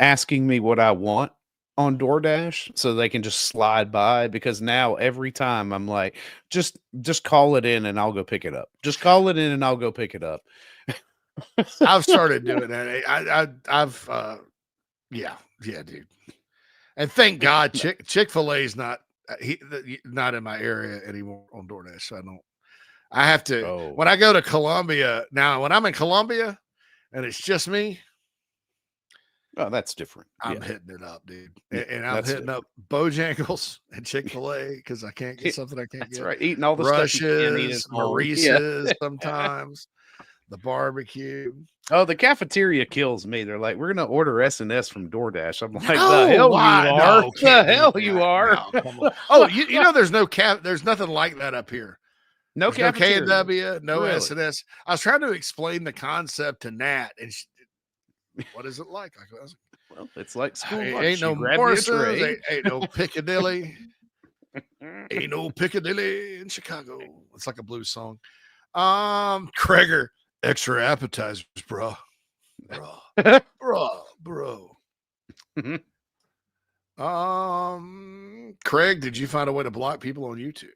asking me what I want on DoorDash so they can just slide by, because now every time I'm like, just call it in and I'll go pick it up. Just call it in and I'll go pick it up. I've started doing that. Yeah, dude. And thank God Chick-fil-A is not in my area anymore on DoorDash. So I have to, when I go to Columbia now, when I'm in Columbia and it's just me. Oh, that's different. I'm hitting it up, dude. And I'm hitting up Bojangles and Chick-fil-A because I can't get something I can't get. That's right. Eating all the Rushes, stuff you can't eat at home. Maurice's sometimes. The barbecue. Oh, the cafeteria kills me. They're like, we're going to order S&S from DoorDash. I'm like, No, the hell why? you are. No, The hell you are. No, come on. Oh, you know, there's nothing like that up here. No There's cafeteria. no K&W, no Really? S&S. I was trying to explain the concept to Nat, and what is it like? Well, it's like school lunch. Ain't no You grab your Morrison's, tray. ain't no Piccadilly. Ain't no Piccadilly in Chicago. It's like a blues song. Krager, extra appetizers, bro. Craig, did you find a way to block people on YouTube?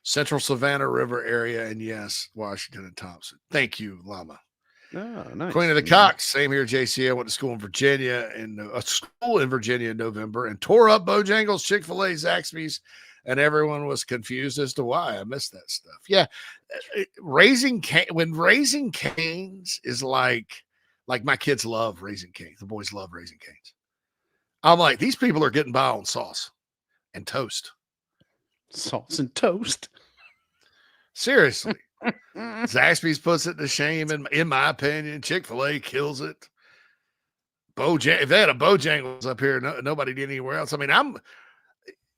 Central Savannah River area, and yes, Washington and Thompson. Thank you, Llama. Oh, nice. Queen of the Cocks, same here, JC. I went to school in Virginia in November and tore up Bojangles, Chick-fil-A, Zaxby's, and everyone was confused as to why. I missed that stuff. Yeah, Raising Cane's is like my kids love Raising Cane's. The boys love Raising Cane's. I'm like, these people are getting by on sauce and toast. Sauce and toast. Seriously. Zaxby's puts it to shame, in my opinion. Chick-fil-A kills it. If they had a Bojangles up here, nobody did anywhere else. I mean,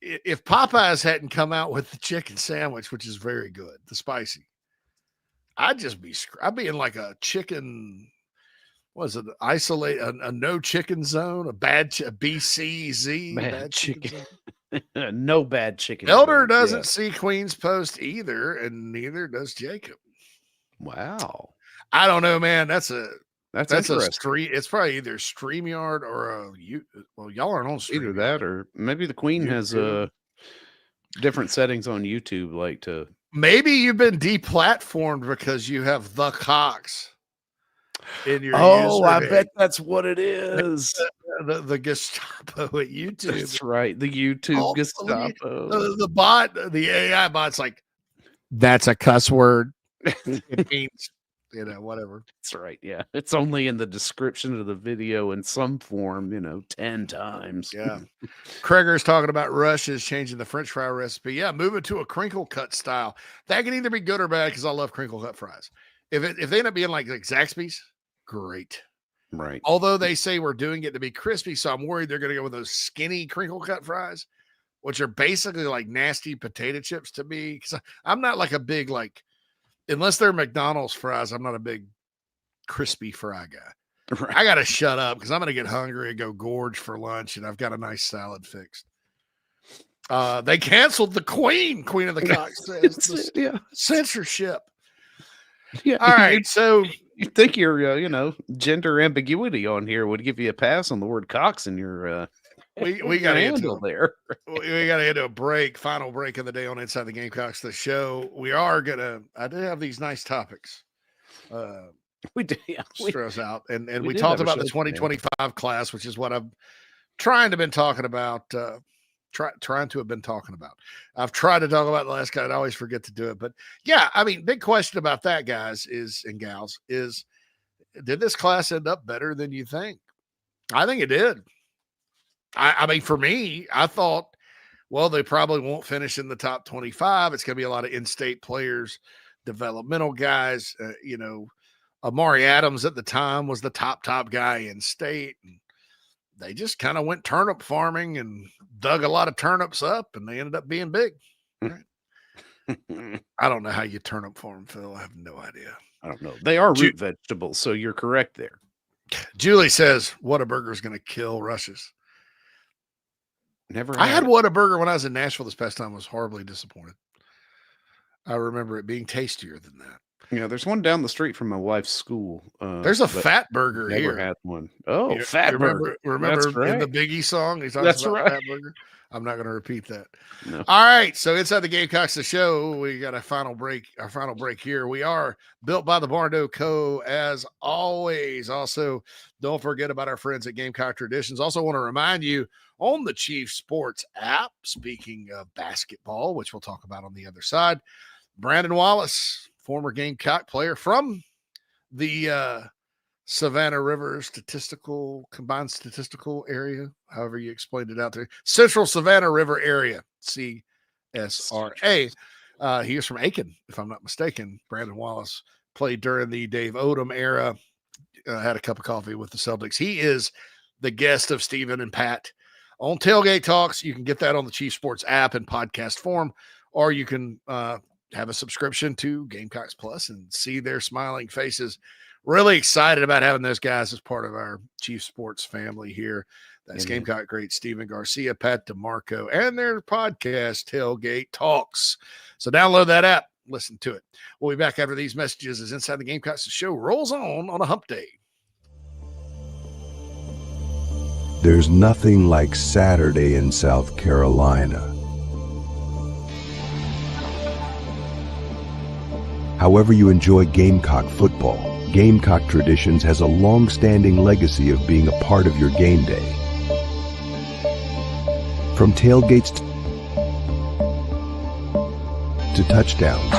if Popeyes hadn't come out with the chicken sandwich, which is very good, the spicy, I'd be in like a chicken. Was it isolate a no chicken zone, a BCZ, bad chicken zone. No bad chicken. Elder doesn't see Queen's Post either, and neither does Jacob. Wow. I don't know, man. That's a street. It's probably either StreamYard or y'all aren't on StreamYard. Either that, or maybe the Queen has different settings on YouTube, like to. Maybe you've been deplatformed because you have the Cox in your I bet that's what it is. The Gestapo at YouTube. That's right. The YouTube Gestapo. The bot, the AI bot's like, that's a cuss word. It means, whatever. That's right. Yeah. It's only in the description of the video in some form, 10 times. Yeah. Kreger's talking about Rush's changing the French fry recipe. Yeah. Moving to a crinkle cut style. That can either be good or bad because I love crinkle cut fries. If they end up being like Zaxby's, great. Right. Although they say we're doing it to be crispy, so I'm worried they're going to go with those skinny crinkle cut fries, which are basically like nasty potato chips to me. Because I'm not like a big, unless they're McDonald's fries, I'm not a big crispy fry guy. Right. I got to shut up because I'm going to get hungry and go gorge for lunch, and I've got a nice salad fixed. They canceled the Queen of the Cocks says. Yeah. Censorship. Yeah. All right. So you think your, gender ambiguity on here would give you a pass on the word Cox in your, we got to handle there. We got to head to a break, final break of the day on Inside the Gamecocks, the show. I do have these nice topics. We did. Yeah, stress out. And we talked about the 2025 class, which is what I've trying to have been talking about. I've tried to talk about the last guy. I always forget to do it. But yeah, I mean, big question about that, guys, and gals, is did this class end up better than you think? I think it did. I mean, for me, I thought, well, they probably won't finish in the top 25. It's going to be a lot of in-state players, developmental guys. Amari Adams at the time was the top guy in state. And they just kind of went turnip farming and dug a lot of turnips up, and they ended up being big. Right? I don't know how you turnip farm, Phil. I have no idea. I don't know. They are root vegetables, so you're correct there. Julie says Whataburger is going to kill Rush's. Never. I had Whataburger when I was in Nashville this past time. I was horribly disappointed. I remember it being tastier than that. Yeah, there's one down the street from my wife's school. There's a Fat Burger never here. Had one. Oh, Fat Burger. Remember in the Biggie song? He talks about Fat Burger. I'm not going to repeat that. No. All right. So Inside the Gamecocks, the show, we got our final break here. We are built by the Barndo Co. as always. Also, don't forget about our friends at Gamecock Traditions. Also want to remind you on the Chief Sports app, speaking of basketball, which we'll talk about on the other side, Brandon Wallace, former Gamecock player from the Savannah River combined statistical area, however you explained it out there. Central Savannah River area, CSRA. He is from Aiken, if I'm not mistaken. Brandon Wallace played during the Dave Odom era, had a cup of coffee with the Celtics. He is the guest of Steven and Pat on Tailgate Talks. You can get that on the Chief Sports app in podcast form, or you can have a subscription to Gamecocks Plus and see their smiling faces. Really excited about having those guys as part of our Chief Sports family here. That's Gamecock great Steven Garcia, Pat DeMarco, and their podcast, Tailgate Talks. So download that app, listen to it. We'll be back after these messages as Inside the Gamecocks, the show rolls on a hump day. There's nothing like Saturday in South Carolina. However you enjoy Gamecock football, Gamecock Traditions has a long-standing legacy of being a part of your game day. From tailgates to touchdowns,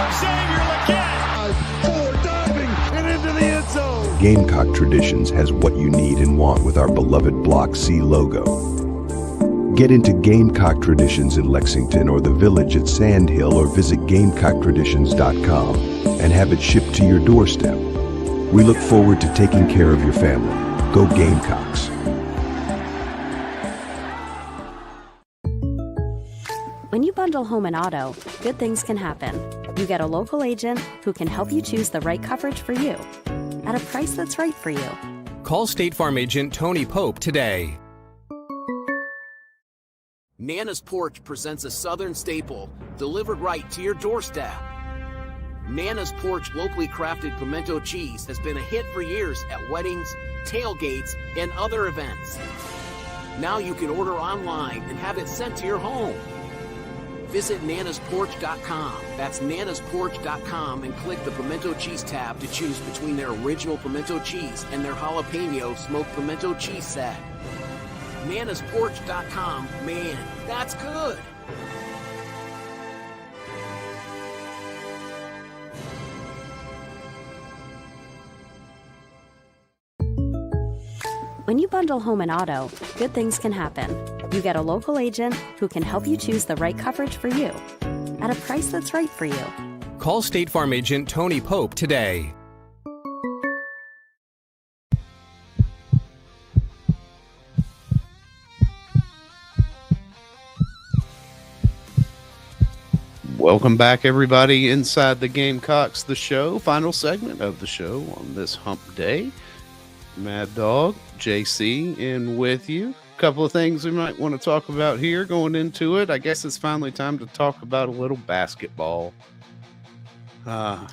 Gamecock Traditions has what you need and want with our beloved Block C logo. Get into Gamecock Traditions in Lexington or the Village at Sand Hill, or visit GamecockTraditions.com and have it shipped to your doorstep. We look forward to taking care of your family. Go Gamecocks. When you bundle home and auto, good things can happen. You get a local agent who can help you choose the right coverage for you at a price that's right for you. Call State Farm agent Tony Pope today. Nana's Porch presents a Southern staple delivered right to your doorstep. Nana's Porch locally crafted pimento cheese has been a hit for years at weddings, tailgates, and other events. Now you can order online and have it sent to your home. Visit nanasporch.com. That's nanasporch.com and click the pimento cheese tab to choose between their original pimento cheese and their jalapeno smoked pimento cheese set. nanasporch.com, man, that's good. When you bundle home and auto, good things can happen. You get a local agent who can help you choose the right coverage for you at a price that's right for you. Call State Farm agent Tony Pope today. Welcome back, everybody, inside the Gamecocks, the show. Final segment of the show on this hump day. Mad Dog, JC, in with you. A couple of things we might want to talk about here going into it. I guess it's finally time to talk about a little basketball. Not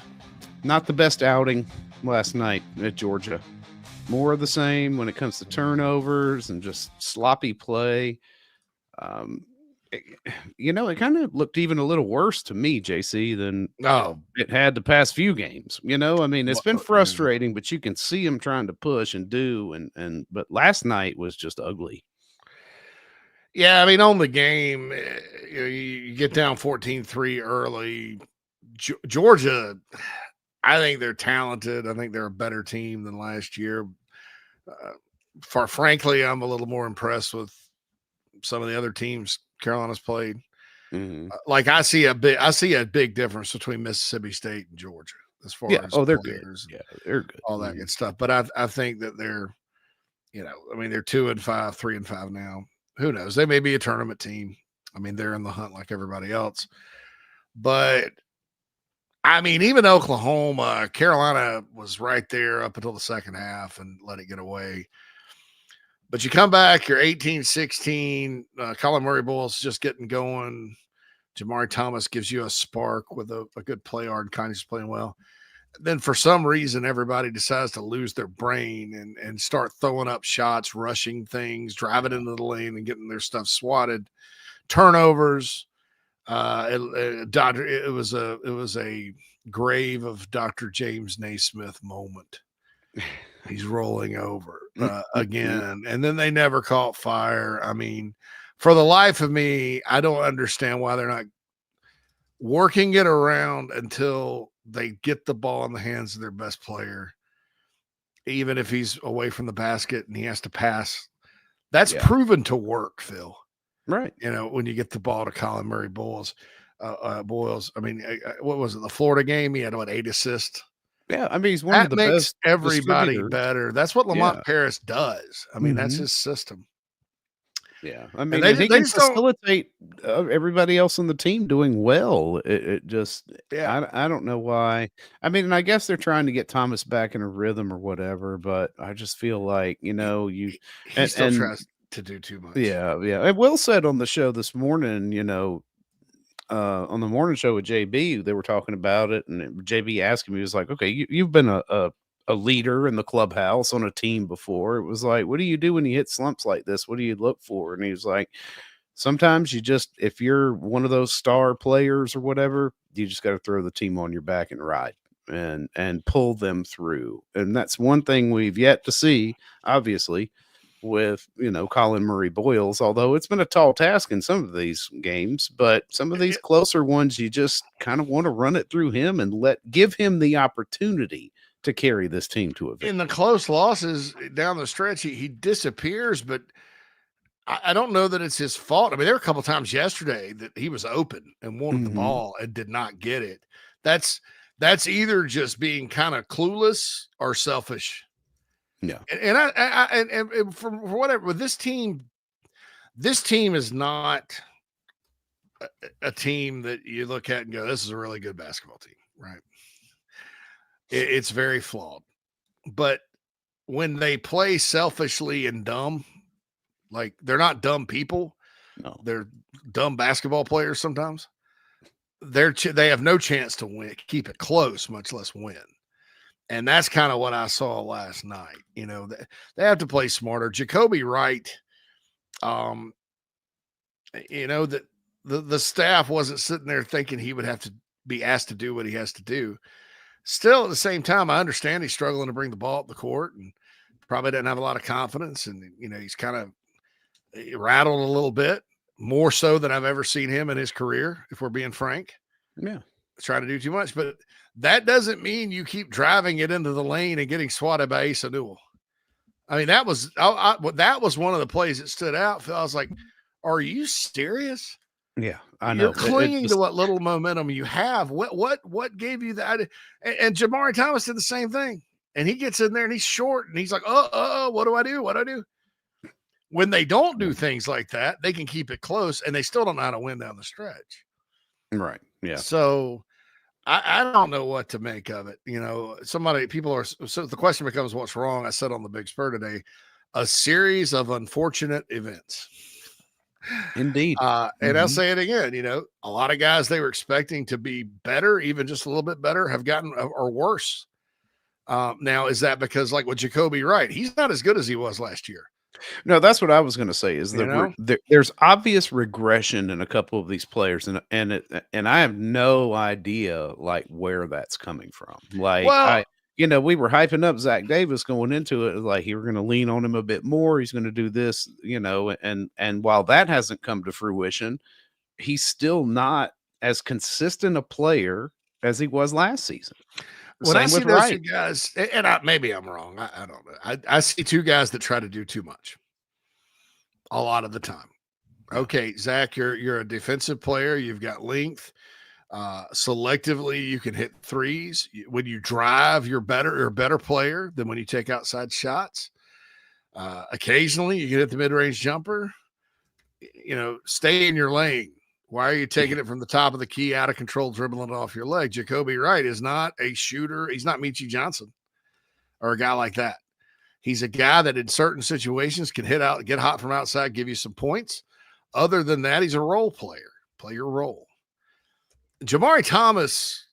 the best outing last night at Georgia. More of the same when it comes to turnovers and just sloppy play. It kind of looked even a little worse to me, JC, than it had the past few games. It's been frustrating, but you can see them trying to push and do, but last night was just ugly. Yeah, on the game, you get down 14-3 early. Georgia, I think they're talented. I think they're a better team than last year. Frankly, I'm a little more impressed with some of the other teams Carolina's played. Mm-hmm. I see a big difference between Mississippi State and Georgia as far as they're good. Yeah, they're good. All that good stuff. But I think that they're, they're 2-5, 3-5 now. Who knows? They may be a tournament team. They're in the hunt like everybody else. But even Oklahoma, Carolina was right there up until the second half and let it get away. But you come back, you're 18-16. Colin Murray-Boyle's just getting going. Jamari Thomas gives you a spark with a good play hard. Connie's playing well. Then for some reason, everybody decides to lose their brain and start throwing up shots, rushing things, driving into the lane and getting their stuff swatted. Turnovers. It was a grave of Dr. James Naismith moment. He's rolling over again. And then they never caught fire. For the life of me, I don't understand why they're not working it around until they get the ball in the hands of their best player, even if he's away from the basket and he has to pass. That's proven to work, Phil. Right. When you get the ball to Colin Murray-Boyles. What was it? The Florida game? He had 8 assists. Yeah, he's one of the best. Everybody better. That's what Lamont Paris does. That's his system. Yeah, he can facilitate everybody else on the team doing well. It just, I don't know why. I guess they're trying to get Thomas back in a rhythm or whatever, but I just feel like, he still tries to do too much. Yeah. And Will said on the show this morning, on the morning show with JB, they were talking about it, and JB asked him, he was like, okay, you've been a a leader in the clubhouse on a team before. It was like, what do you do when you hit slumps like this? What do you look for? And he was like, sometimes you just, if you're one of those star players or whatever, you just got to throw the team on your back and ride and pull them through. And that's one thing we've yet to see, obviously, with, Colin Murray Boyles, although it's been a tall task in some of these games, but some of these closer ones, you just kind of want to run it through him and give him the opportunity to carry this team to a victory. In the close losses down the stretch, he disappears, but I don't know that it's his fault. I mean, there were a couple times yesterday that he was open and wanted the ball and did not get it. That's either just being kind of clueless or selfish. Yeah. And for whatever, with this team is not a team that you look at and go, this is a really good basketball team, right? It's very flawed. But when they play selfishly and dumb, like they're not dumb people. No. They're dumb basketball players sometimes. They have no chance to win, keep it close, much less win. And that's kind of what I saw last night. They have to play smarter. Jacoby Wright, that the staff wasn't sitting there thinking he would have to be asked to do what he has to do. Still, at the same time, I understand he's struggling to bring the ball up the court and probably doesn't have a lot of confidence. And, he's kind of rattled a little bit, more so than I've ever seen him in his career, if we're being frank. Yeah. Trying to do too much, but that doesn't mean you keep driving it into the lane and getting swatted by Asa Newell. I mean, that was one of the plays that stood out. I was like, are you serious? Yeah, I know. You're clinging to what little momentum you have. What gave you that? And Jamari Thomas did the same thing. And he gets in there and he's short and he's like, what do I do? What do I do? When they don't do things like that, they can keep it close and they still don't know how to win down the stretch. Right. Yeah. So I don't know what to make of it. So the question becomes, what's wrong? I said on the Big Spur today, a series of unfortunate events. Indeed. And I'll say it again, a lot of guys they were expecting to be better, even just a little bit better, have gotten or worse. Now, is that because, like with Jacoby Wright, he's not as good as he was last year? No, that's what I was going to say. Is there's obvious regression in a couple of these players, and I have no idea like where that's coming from. Like, we were hyping up Zach Davis going into it, like you were going to lean on him a bit more. He's going to do this, and while that hasn't come to fruition, he's still not as consistent a player as he was last season. When I see those two guys, and maybe I'm wrong, I don't know. I see two guys that try to do too much a lot of the time. Okay, Zach, you're a defensive player. You've got length. Selectively, you can hit threes. When you drive, you're a better player than when you take outside shots. Occasionally, you can hit the mid-range jumper. Stay in your lane. Why are you taking it from the top of the key, out of control, dribbling it off your leg? Jacoby Wright is not a shooter. He's not Michi Johnson or a guy like that. He's a guy that in certain situations can hit out, get hot from outside, give you some points. Other than that, he's a role player. Play your role. Jamari Thomas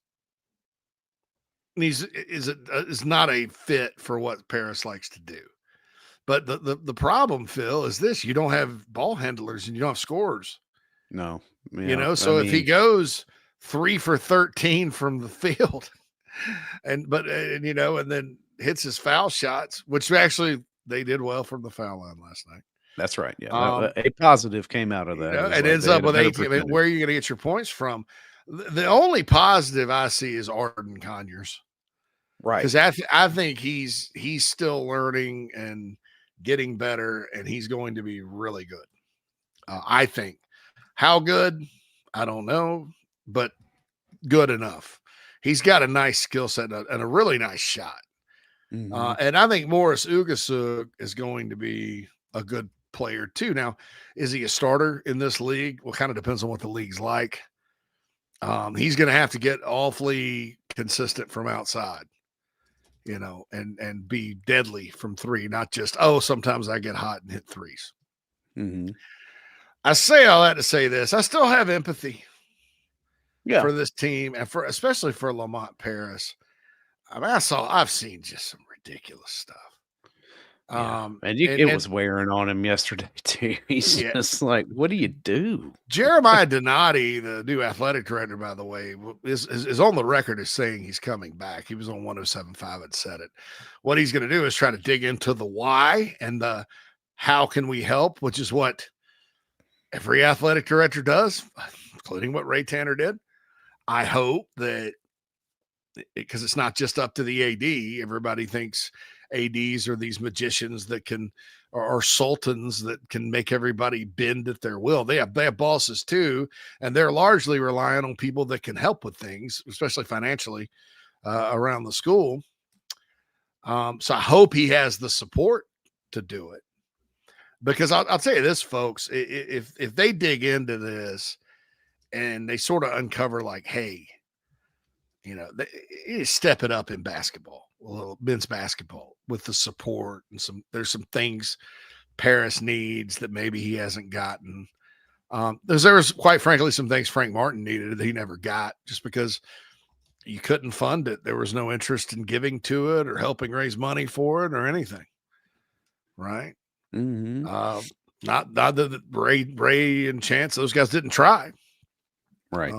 is not a fit for what Paris likes to do. But the problem, Phil, is this: you don't have ball handlers and you don't have scorers. No. So if he goes 3 for 13 from the field and then hits his foul shots, which actually they did well from the foul line last night. That's right. Yeah. A positive came out of that. It ends up with 18. Where are you going to get your points from? The only positive I see is Arden Conyers. Right. Because I think he's still learning and getting better, and he's going to be really good. I think. How good? I don't know, but good enough. He's got a nice skill set and a really nice shot. Mm-hmm. And I think Morris Ugasug is going to be a good player too. Now, is he a starter in this league? Well, kind of depends on what the league's like. He's going to have to get awfully consistent from outside, and be deadly from three, not just, sometimes I get hot and hit threes. Mm-hmm. I say all that to say this. I still have empathy for this team and especially for Lamont Paris. I mean, I've seen just some ridiculous stuff. It was wearing on him yesterday too. He's just like, what do you do? Jeremiah Donati, the new athletic director, by the way, is on the record as saying he's coming back. He was on 107.5 and said it. What he's going to do is try to dig into the why and the how can we help, which is what every athletic director does, including what Ray Tanner did. I hope that, because it's not just up to the AD. Everybody thinks ADs are these magicians that can, or sultans that can make everybody bend at their will. They have bosses too, and they're largely relying on people that can help with things, especially financially, around the school. So I hope he has the support to do it, because I'll tell you this, folks, if they dig into this and they sort of uncover like, hey, they step it up in basketball, a little men's basketball, with the support and there's some things Paris needs that maybe he hasn't gotten. There's quite frankly some things Frank Martin needed that he never got, just because you couldn't fund it. There was no interest in giving to it or helping raise money for it or anything. Right. Mm-hmm. Not that Ray and Chance, those guys didn't try. Right.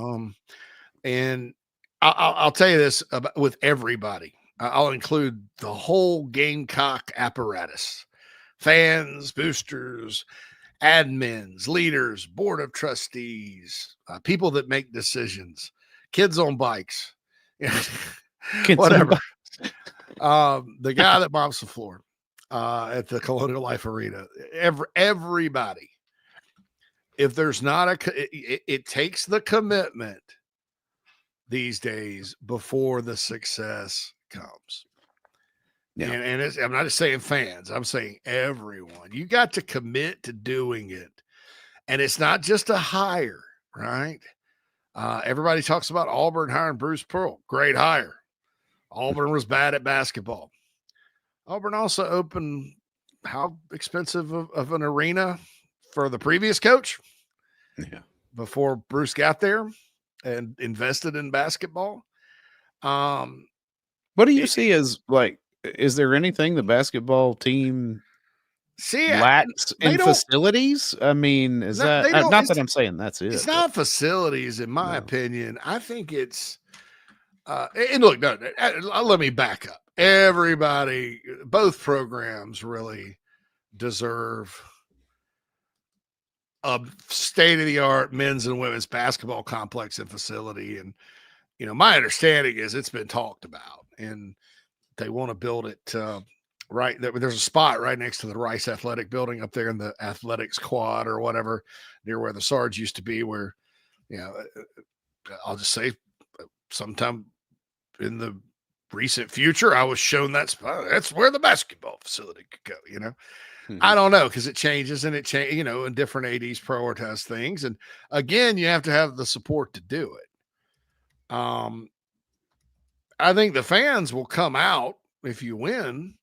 And I'll tell you this about with everybody. I'll include the whole Gamecock apparatus: fans, boosters, admins, leaders, board of trustees, people that make decisions, kids on bikes, whatever. The guy that mops the floor at the Colonial Life Arena, everybody. If there's not it takes the commitment these days before the success comes. Yeah. And I'm not just saying fans, I'm saying everyone. You got to commit to doing it. And it's not just a hire, right? Everybody talks about Auburn hiring Bruce Pearl. Great hire. Auburn was bad at basketball. Auburn also opened how expensive of an arena for the previous coach? Yeah. Before Bruce got there and invested in basketball. What do you see as, like, is there anything the basketball team lacks in facilities? I mean, is that not that I'm saying that's it? It's not facilities, in my opinion. I think it's and look, let me back up. Everybody, both programs really deserve a state-of-the-art men's and women's basketball complex and facility. And, my understanding is it's been talked about, and they want to build it right. There's a spot right next to the Rice Athletic Building up there in the athletics quad or whatever, near where the Sarge used to be, where, I'll just say sometime in the recent future, I was shown that spot. That's where the basketball facility could go, Mm-hmm. I don't know, because it changes and and different ADs prioritize things. And again, you have to have the support to do it. I think the fans will come out if you win,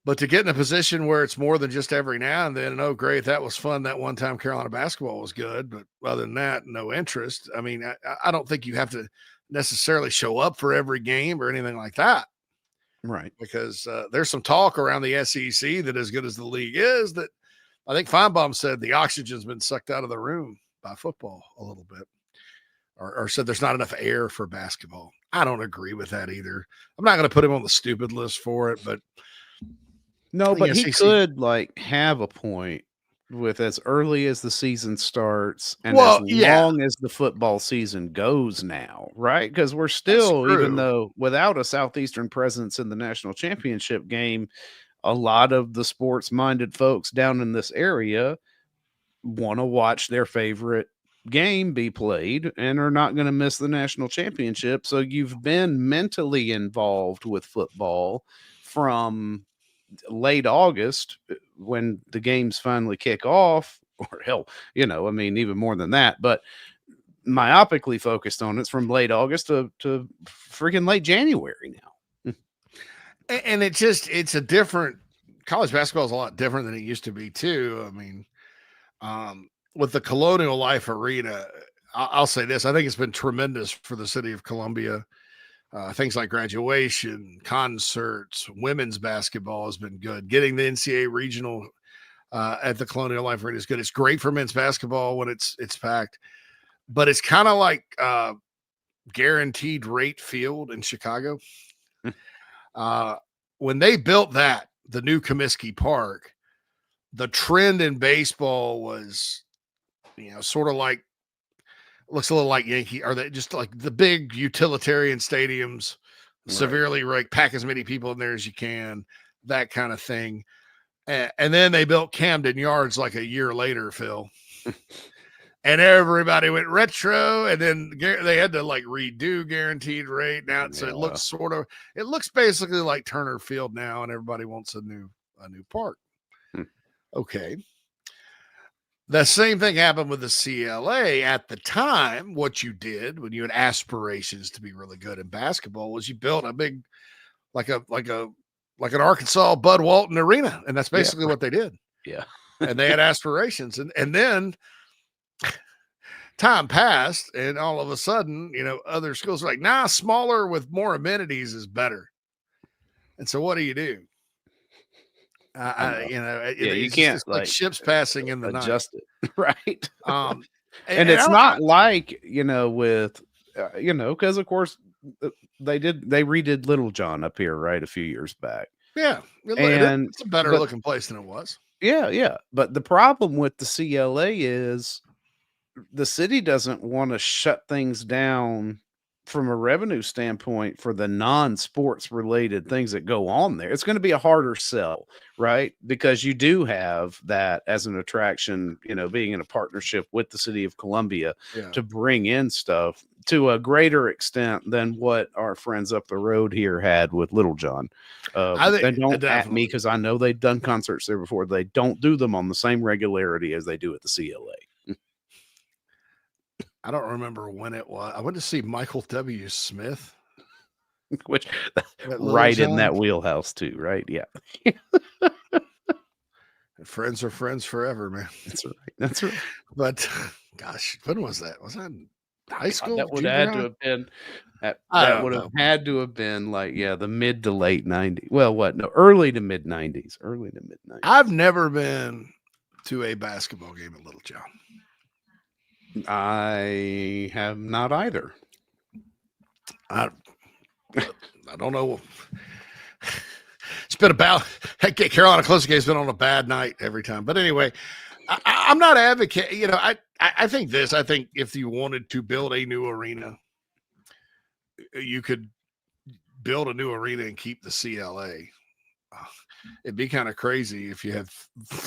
but to get in a position where it's more than just every now and then, oh, great, that was fun. That one time Carolina basketball was good, but other than that, no interest. I mean, I don't think you have to necessarily show up for every game or anything like that. Right. Because there's some talk around the SEC that, as good as the league is, that I think Feinbaum said the oxygen's been sucked out of the room by football a little bit, or said there's not enough air for basketball. I don't agree with that either. I'm not going to put him on the stupid list for it, but no, but he could have a point with as early as the season starts and long as the football season goes now, right? Because we're still, even though without a Southeastern presence in the national championship game, a lot of the sports-minded folks down in this area want to watch their favorite game be played and are not going to miss the national championship. So you've been mentally involved with football from late August when the games finally kick off, or hell, even more than that, but myopically focused on it's from late August to freaking late January now. And it's a different, college basketball is a lot different than it used to be too. I mean, with the Colonial Life Arena, I'll say this, I think it's been tremendous for the city of Columbia things like graduation, concerts, women's basketball has been good. Getting the NCAA regional at the Colonial Life Arena is good. It's great for men's basketball when it's packed, but it's kind of like guaranteed rate field in Chicago. When they built that, the new Comiskey Park, the trend in baseball was, sort of like, looks a little like Yankee, or they just like the big utilitarian stadiums, severely pack as many people in there as you can, that kind of thing. And then they built Camden Yards like a year later, Phil. And everybody went retro, and then they had to like redo guaranteed rate now. So it looks basically like Turner Field now, and everybody wants a new park. Okay. The same thing happened with the CLA at the time. What you did when you had aspirations to be really good in basketball was you built a big, like an Arkansas Bud Walton Arena, and that's basically what they did. Yeah. And they had aspirations, and then time passed, and all of a sudden, other schools are like, nah, smaller with more amenities is better. And so what do? You can't just like ships passing in the adjust night. It, right? And it's not like with because of course they redid Little John up here a few years back. Yeah, and it's a better looking place than it was. Yeah. But the problem with the CLA is the city doesn't want to shut things down from a revenue standpoint for the non-sports related things that go on there. It's going to be a harder sell, right? Because you do have that as an attraction, being in a partnership with the city of Columbia to bring in stuff to a greater extent than what our friends up the road here had with Little John. They don't at me because I know they've done concerts there before. They don't do them on the same regularity as they do at the CLA. I don't remember when it was. I went to see Michael W. Smith, which right in that wheelhouse too, right? Yeah. Friends are friends forever, man. That's right. But gosh, when was that? Was that in high school? That would have had to have been. That would have had to have been like the mid to late 90s. Well, early to mid 90s. I've never been to a basketball game at Little John. I have not either. I don't know. It's been about Carolina Close game's been on a bad night every time. But anyway, I'm not advocating. I think this. I think if you wanted to build a new arena, you could build a new arena and keep the CLA. It'd be kind of crazy if you had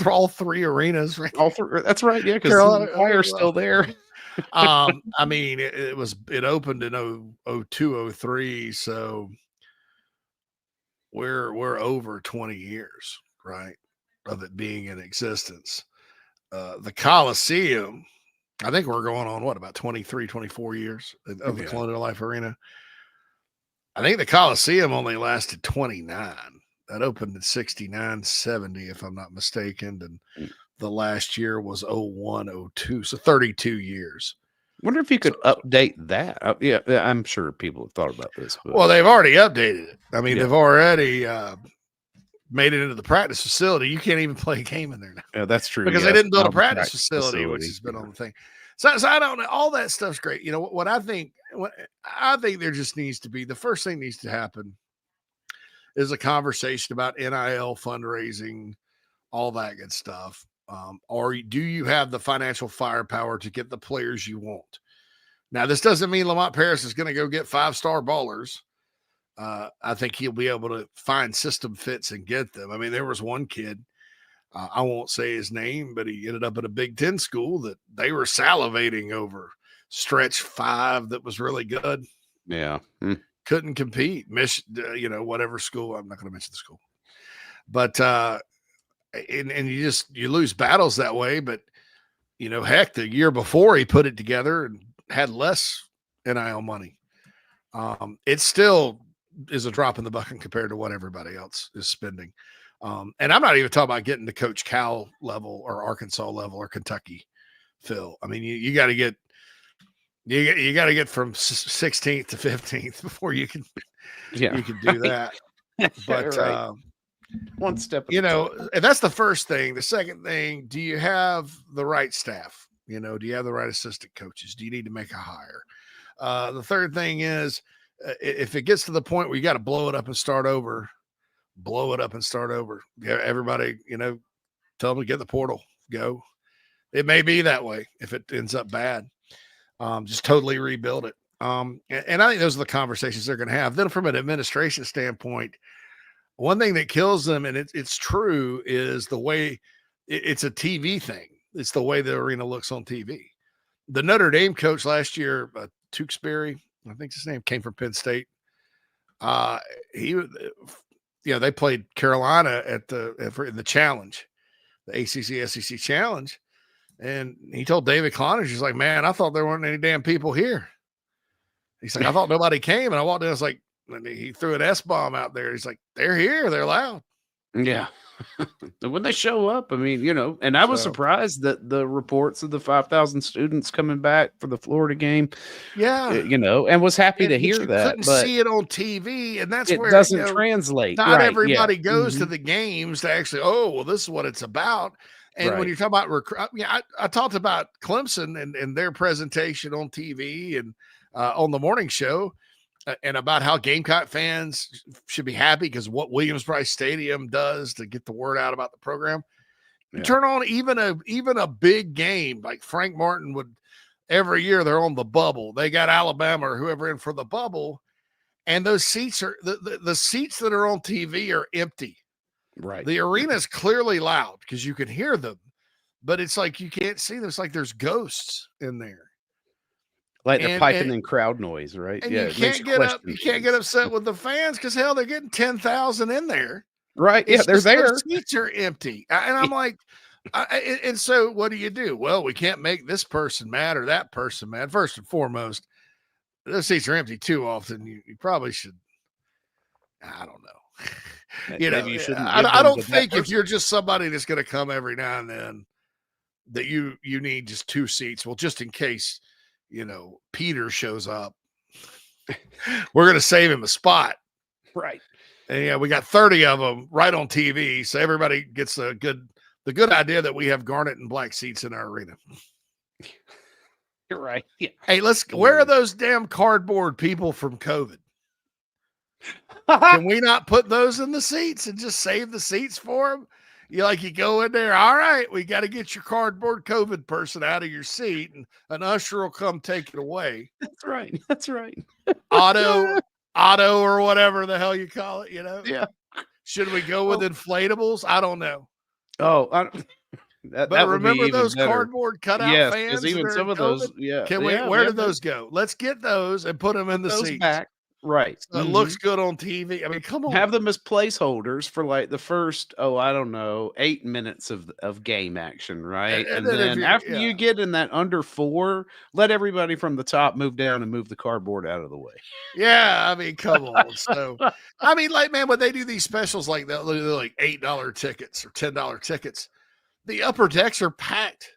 all three arenas. Right? All three. That's right. Yeah, because the fire's still there. I mean, it opened in 02, 03, so we're over 20 years, right, of it being in existence. The Coliseum, I think we're going on about 23, 24 years of the Colonial Life Arena. I think the Coliseum only lasted 29. That opened in 69, 70, if I'm not mistaken. And the last year was 01, 02. So 32 years. Wonder if you could update that. Yeah, I'm sure people have thought about this. But. Well, they've already updated it. I mean, they've already made it into the practice facility. You can't even play a game in there now. Yeah, that's true. Because they didn't build a practice facility, which has been on the thing. So I don't know. All that stuff's great. What I think there just needs to be, the first thing needs to happen is a conversation about NIL fundraising, all that good stuff. Or do you have the financial firepower to get the players you want? Now, this doesn't mean Lamont Paris is going to go get 5-star ballers. I think he'll be able to find system fits and get them. I mean, there was one kid, I won't say his name, but he ended up at a Big Ten school that they were salivating over. Stretch 5 that was really good. Yeah. Couldn't compete. Whatever school. I'm not going to mention the school. But and you lose battles that way. But heck, the year before he put it together and had less NIL money. It still is a drop in the bucket compared to what everybody else is spending. And I'm not even talking about getting to Coach Cal level or Arkansas level or Kentucky, Phil. I mean, you got to get You got to get from 16th to 15th before you can Yeah. you can do that. But Right. One step at you a know, time. and that's the first thing. The second thing, do you have the right staff? You know, do you have the right assistant coaches? Do you need to make a hire? The third thing is, if it gets to the point where you got to blow it up and start over, blow it up and start over. Yeah, everybody, you know, tell them to get the portal, go. It may be that way if it ends up bad. Just totally rebuild it. And I think those are the conversations they're going to have. Then, from an administration standpoint, one thing that kills them, and it's true, is the way it's a TV thing. It's the way the arena looks on TV. The Notre Dame coach last year, Tewksbury, I think his name, came from Penn State. They played Carolina in the challenge, the ACC SEC challenge, and he told David Connors, he's like, "Man, I thought there weren't any damn people here." He's like, "I thought nobody came," and I walked in, I was like, and he threw an S-bomb out there. He's like, "They're here, they're loud." Yeah. When they show up, I mean, you know, and I was surprised that the reports of the 5,000 students coming back for the Florida game, you know, and was happy to hear that. Couldn't see it on TV, and that's where it doesn't translate. Not everybody goes to Mhm. the games to actually, oh, well, this is what it's about. And when you're talking about I talked about Clemson and their presentation on TV and on the morning show, and about how Gamecock fans should be happy because what Williams-Brice Stadium does to get the word out about the program. You turn on even a big game like Frank Martin would every year. They're on the bubble. They got Alabama or whoever in for the bubble, and those seats are the seats that are on TV are empty. Right. The arena is clearly loud because you can hear them, but it's like you can't see them. It's like there's ghosts in there. Like the piping and crowd noise, right? And you can't get upset with the fans because hell, they're getting 10,000 in there. Right. Yeah, they're there. The seats are empty. And I'm like, and so what do? Well, we can't make this person mad or that person mad. First and foremost, those seats are empty too often. You probably should, I don't know. You know, maybe you shouldn't. I don't think if you're just somebody that's going to come every now and then that you need just 2 seats. Well, just in case, you know, Peter shows up, we're going to save him a spot. Right. And we got 30 of them right on TV. So everybody gets the good idea that we have garnet and black seats in our arena. You're right. Yeah. Hey, where are those damn cardboard people from COVID? Can we not put those in the seats and just save the seats for them? You go in there. All right, we got to get your cardboard COVID person out of your seat, and an usher will come take it away. That's right. That's right. Auto or whatever the hell you call it. Yeah. Should we go with inflatables? I don't know. Oh, but remember those cardboard cutout fans? Because even some of those, where did those go? Let's get those and put them in the seats. Back. Right. So it looks good on TV. I mean, come on. Have them as placeholders for like the first, 8 minutes of game action, right? And then after you get in that under 4, let everybody from the top move down and move the cardboard out of the way. Yeah, I mean, come on. So, I mean, man, when they do these specials like that, they're like $8 tickets or $10 tickets, the upper decks are packed.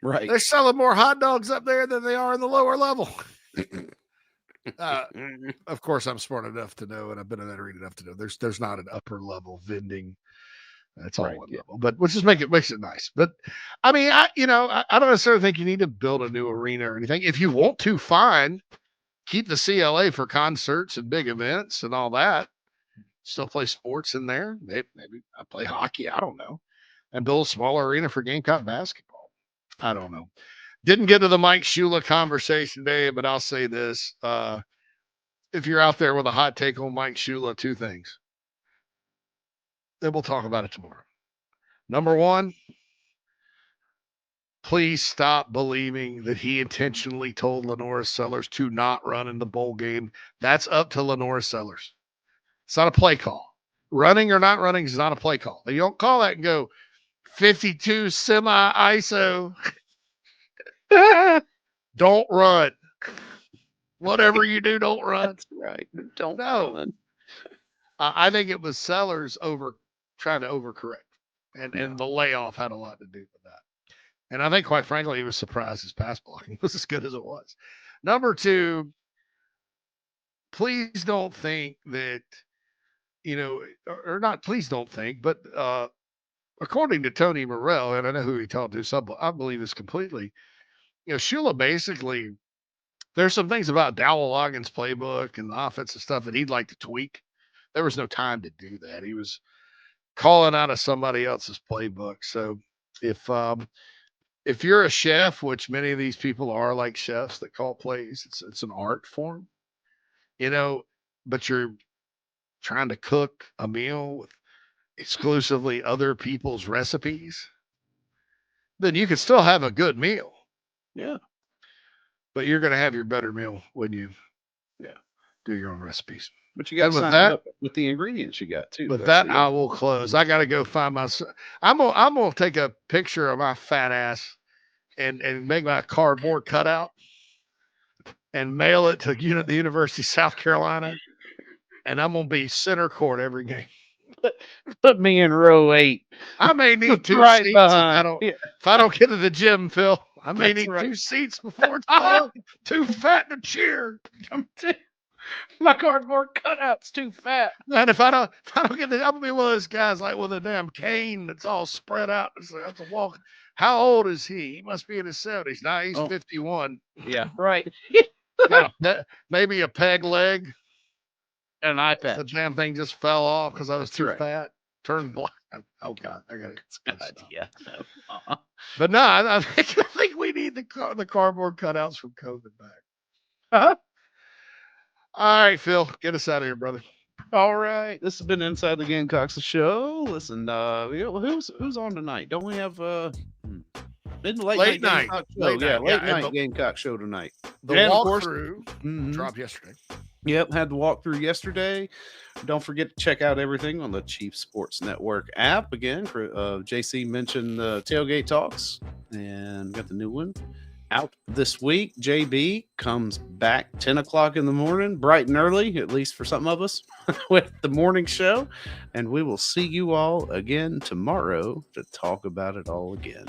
Right. They're selling more hot dogs up there than they are in the lower level. Of course, I'm smart enough to know, and I've been in that arena enough to know there's not an upper level vending. It's all one level, but which just makes it nice. But I mean, I don't necessarily think you need to build a new arena or anything. If you want to, fine. Keep the CLA for concerts and big events and all that. Still play sports in there. Maybe I play hockey. I don't know. And build a smaller arena for Gamecock basketball. I don't know. Didn't get to the Mike Shula conversation today, but I'll say this. If you're out there with a hot take on Mike Shula, 2 things. Then we'll talk about it tomorrow. Number 1, please stop believing that he intentionally told Lenora Sellers to not run in the bowl game. That's up to Lenora Sellers. It's not a play call. Running or not running is not a play call. You don't call that and go 52 semi-ISO. Don't run. Whatever you do, don't run. That's right. Don't run. I think it was Sellers trying to overcorrect, and the layoff had a lot to do with that. And I think, quite frankly, he was surprised his pass blocking was as good as it was. Number two, please don't think that, or not please don't think, but according to Tony Morrell, and I know who he talked to, so I believe this completely. Shula basically, there's some things about Dowell Loggins' playbook and the offensive stuff that he'd like to tweak. There was no time to do that. He was calling out of somebody else's playbook. So if you're a chef, which many of these people are, like chefs that call plays, it's an art form, but you're trying to cook a meal with exclusively other people's recipes, then you can still have a good meal. Yeah. But you're going to have your better meal when you do your own recipes. But you got to sign up with the ingredients you got too. With that, I will close. I got to go find my. I'm gonna take a picture of my fat ass and make my cardboard cutout and mail it to the University of South Carolina, and I'm gonna be center court every game. Put me in row 8. I may need 2 right seats behind. if I don't get to the gym, Phil. I may That's need right. 2 seats before it's all too fat to cheer. My cardboard cutout's too fat. And if I don't get the, I'm gonna be one of those guys like with a damn cane that's all spread out. That's a walk. How old is he? He must be in his 70s. Now he's 51. Yeah, right. Maybe a peg leg. An eye patch. The damn thing just fell off because I was too fat. Turned black. Oh God, I got it. Good idea. But no, I think we need the cardboard cutouts from COVID back. Uh-huh. All right, Phil, get us out of here, brother. All right, this has been Inside the Gamecocks show. Listen, who's on tonight? Don't we have late night Gamecock show? Late night Gamecock show tonight. The walkthrough dropped yesterday. Yep, had the walkthrough yesterday. Don't forget to check out everything on the Chief Sports Network app. Again, JC mentioned the Tailgate Talks and got the new one out this week. JB comes back 10 o'clock in the morning, bright and early, at least for some of us, with the morning show. And we will see you all again tomorrow to talk about it all again.